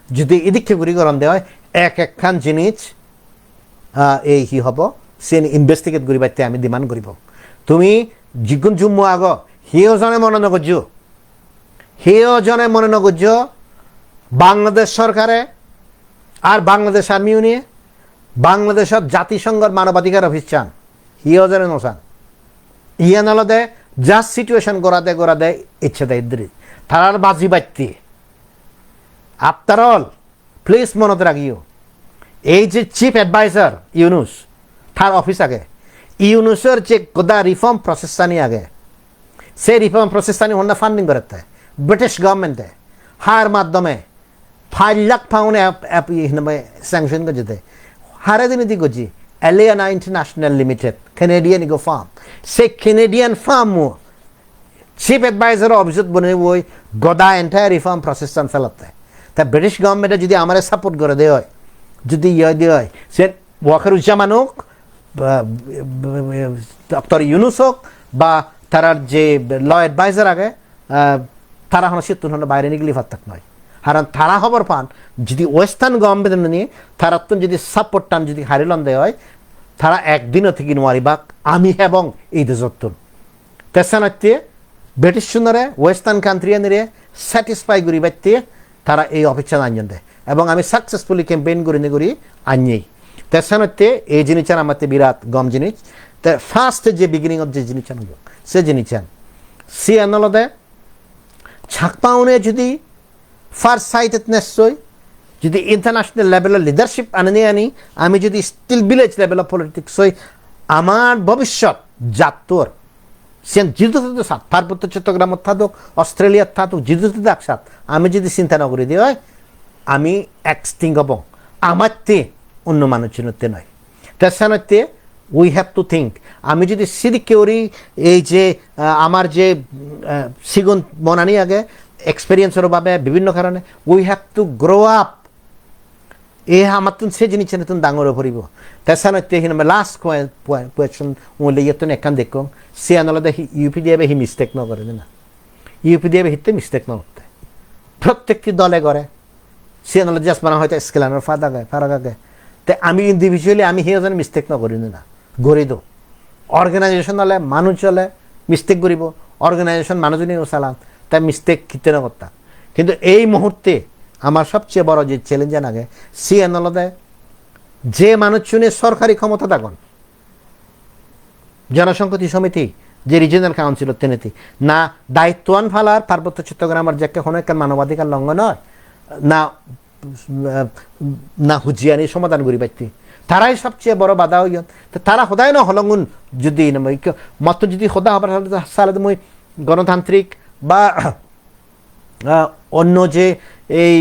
যদি এদিকে গুরিকরণ দেওয়া হয় একখান জিনিস এই কি হব সে ইনভেস্টিগেট করিবাতে আমি ডিমান্ড করিব তুমি যিগুণ জুম্মু আগ সেও জনে মনে নগর্য বাংলাদেশ সরকারে আর বাংলাদেশ আর্মি ইউনিয়ে বাংলাদেশত জাতিসংঘর মানবাধিকার অফিস চান হিও জনে নচান ইয়ে নলদে জাস্ট সিচুয়েশন গড়া দেয় ইচ্ছে দেয় তারার বাজি বাড়তি আফটার অল প্লিজ মনত রাখিও এই যে চিফ এডভাইজার ইউনুস তার অফিস আগে ইউনুসের যে গোদা রিফর্ম প্রসেসটানি আগে সেই রিফর্ম প্রসেসটানি অন্য ফান্ডিং করতে ব্রিটিশ গভর্নমেন্টে হার মাধ্যমে 5 লাখ পাউন্ড স্যাংশন করে যেতে হারে দিন দি গজি Eliana international limited Canadian ego farm সেই কেনেডিয়ান ফার্ম চিফ এডভাইজার অফিসত বনে ওই গদা এন্টায়ার রিফর্ম প্রসেসটান ফেলাতে তা ব্রিটিশ গভর্নমেন্টে যদি আমার সাপোর্ট করে দেয় হয় যদি ইয়ে দিয়ে হয় সে ওয়াকারুজ্জামান হোক ডক্টর ইউনুস হোক বা তারার যে ল এডভাইজার আগে তারা হন সিদ্ধ বাইরে নিগলি ফাত্তাক নয় কারণ তারা খবর পান যদি ওয়েস্টার্ন গভর্নমেন্ট নিয়ে তারা তো যদি সাপোর্ট টান যদি হারিলন দেয় হয় তারা একদিনও থেকে নোয়ারি বা আমি এবং এই দেশত্তর তেসানাতে ব্রিটিশ সুন্দরে ওয়েস্টার্ন কান্ট্রি নিয়ে স্যাটিসফাই করি বাইতে তারা এই অপেক্ষা আনজন দেয় এবং আমি সাকসেসফুলি ক্যাম্পেইন করি আনিয়েই তেসানাতে এই জিনিস আমার বিরাট গম জিনিস তে ফার্স্ট যে বিগিনিং অফ যে জিনিস সে জিনিস সি আনলদে ছাকপাউনে যদি ফার্স্ট সাইটেড নিশ্চয় যদি ইন্টারন্যাশনাল লেভেলের লিডারশিপ আনি আমি যদি still village level of politics হই আমার ভবিষ্যৎ জাতর সে জিদুতে সাত পার্বত্য চট্টগ্রামত থাকুক অস্ট্রেলিয়াত থাকুক জিদুতে একসাথ আমি যদি চিন্তা নকরি দিয়ে হয় আমি এক্সটিং হব আমার তে অন্য মানুষজনতে নয় তাছাড়াতে উই হ্যাভ টু থিঙ্ক আমি যদি সিরিকিউরি এই যে আমার যে সিগুন মনানি আগে এক্সপেরিয়েন্সের ভাবে বিভিন্ন কারণে we have to grow up এ আমার তুন সে জিনিস তুন ডাঙর পড়ব তাছাড়াতে লাস্ট কোয়েশন ওলে ইয়েতন একান দেখুন সে আনলদে ইউপি দিয়ে হি মিস্টেক ন করে না ইউপি দিয়ে হিতে মিস্টেক ন করতে প্রত্যেকটি দলে করে সে আনলদে জাস্ট মানে হয়তো স্কেলানোর ফারাক আগে তো আমি ইন্ডিভিজুয়ালি আমি হি যেন মিস্টেক ন করি না গড়ি দো অর্গানাইজেশন হলে মানুষ হলে মিস্টেক করিব অর্গানাইজেশন মানুষজনই চালান তাই মিস্টেক কিতে না করতাম কিন্তু এই মুহূর্তে আমার সবচেয়ে বড় যে চ্যালেঞ্জ আগে সি আনলদে যে মানুষজনের সরকারি ক্ষমতা থাকুন জনসংহতি সমিতি যে রিজিওনাল কাউন্সিল তেনেতি না দায়িত্ববান ফালার পার্বত্য চট্টগ্রামের যে কোনো একটা মানবাধিকার লঙ্ঘন হয় না না হুজিয়ানি সমাধান করি পাইতি তারাই সবচেয়ে বড় বাধা হইন তো তারা সদায় না হলঙ্গুন যদি মত যদি সদা হবার সালে মই গণতান্ত্রিক বা অন্য যে এই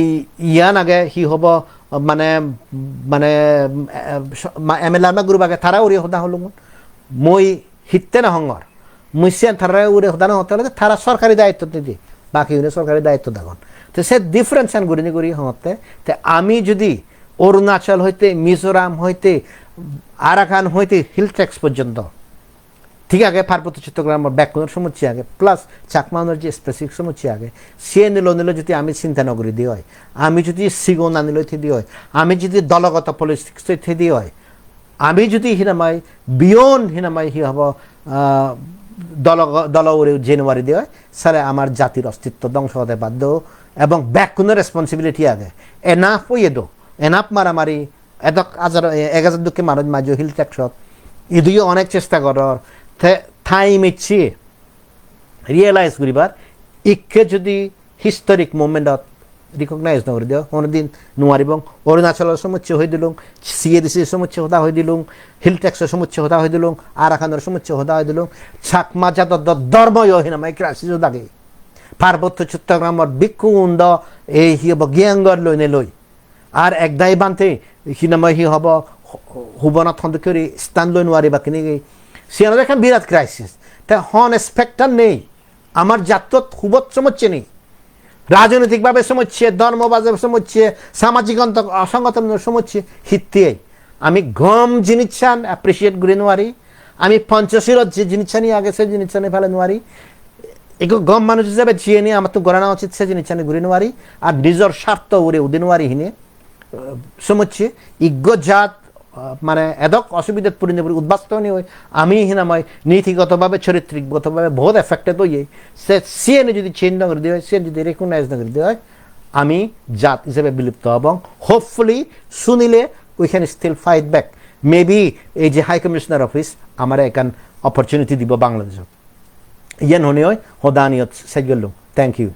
ইয়ান আগে সি হব মানে মানে এমএলআর না গুরু আগে তারা উড়িয়ে সদা হলঙ্গুন মই হিতে না হংর মুসিয়ান তারা উড়ে সদা না হতে হলে তারা সরকারি দায়িত্ব নিদি বাকি সরকারি দায়িত্ব দেখুন তো সে ডিফারেন্স করি হতে তো আমি যদি অরুণাচল হইতে মিজোরাম হইতে আরাকান হইতে হিল ট্যাক্স পর্যন্ত ঠিক আগে পার্বত্য চট্টগ্রামের ব্যাকরণের সমুচ্ছি আগে প্লাস চাকমানোর যে স্পেসিফিক সমুচ্ছি আগে সে নিল যদি আমি চিন্তা নগরী দিয়ে হয় আমি যদি সিগো না নিল দিয়ে হয় আমি যদি দলগত পলিটিক্স দিয়ে হয় আমি যদি হিনামাই বিয়ন হিনামাই হি হব দল জেনুয়ারি দিয়ে হয় সারে আমার জাতির অস্তিত্ব ধ্বংস হতে বাধ্য এবং ব্যাকরণের রেসপন্সিবিলিটি আগে এনাফ হইয়ে দো এনাফ মারামারি এদক 1000 দুঃখে মানুষ মাঝে হিল ট্যাক্সত ইদিও অনেক চেষ্টা করার টাইম ইচ্ছে রিয়েলাইজ করিবার ইকে যদি হিস্টোরিক মুভমেন্টত রিকগনাইজ নকরি দিও কোনোদিন নোৱাৰিব অৰুণাচলের সমুচ্চে হয়ে দিলুম সিএডিসির সমুচ্চে হতা হয়ে দিলুম হিল ট্যাক্সের সমুচ্চে হতা হয়ে দিলুম আরাকানের সমুচ্চে হতা হয়ে দিলুম চাকমা জাত ধর্ময় হিনামাই ক্রাইসিস দাগে পার্বত্য চট্টগ্রামের বিক্ষুন্দ এই হি হব গিয়াঙ্গর লৈ আর একদাই বান্ধে হিনামাই হি হব হুবনত খন্দকরি স্থান লৈ নোৱাৰিবা কিনি সিয়ানোর এখন বিরাট ক্রাইসিস তাই হন স্পেক্টার নেই আমার জাতত হুবত সমস্যা নেই রাজনৈতিকভাবে সমস্যা ধর্মবাজের সমস্যা সামাজিক অসংগঠনের সমস্যা হিতে আমি গম জিনিস চান অ্যাপ্রিসিয়েট করে নোয়ারি আমি পঞ্চশীলত যে জিনিস চানি আগে সে জিনিস চানি ফেলে নোয়ারি এগুলো গম মানুষ হিসাবে জিয়ে নিয়ে আমার তো গড়ানো উচিত সে জিনিস চানি ঘুরে নোয়ারি আর নিজের স্বার্থ উড়ে উদে নোয়ারি হিনে সমস্যা ইজ্ঞ জাত মানে এদক অসুবিধাত পরিণত উদ্বাস্ত হয় আমি হিনাময় নীতিগতভাবে চরিত্রিকগতভাবে বহুত এফেক্টেড হয়ে সে সিএনে যদি চেঞ্জ না করে দেওয়া হয় সে যদি রেকগনাইজ না করে দেওয়া হয় আমি জাত হিসেবে বিলুপ্ত এবং হোপফুলি শুনিলে we can still fight back maybe এই যে হাই কমিশনার অফিস আমার এখান অপরচুনিটি দিব বাংলাদেশত ইয়ান হনে হয় হদানিয়ত সেজগল্লুম থ্যাংক ইউ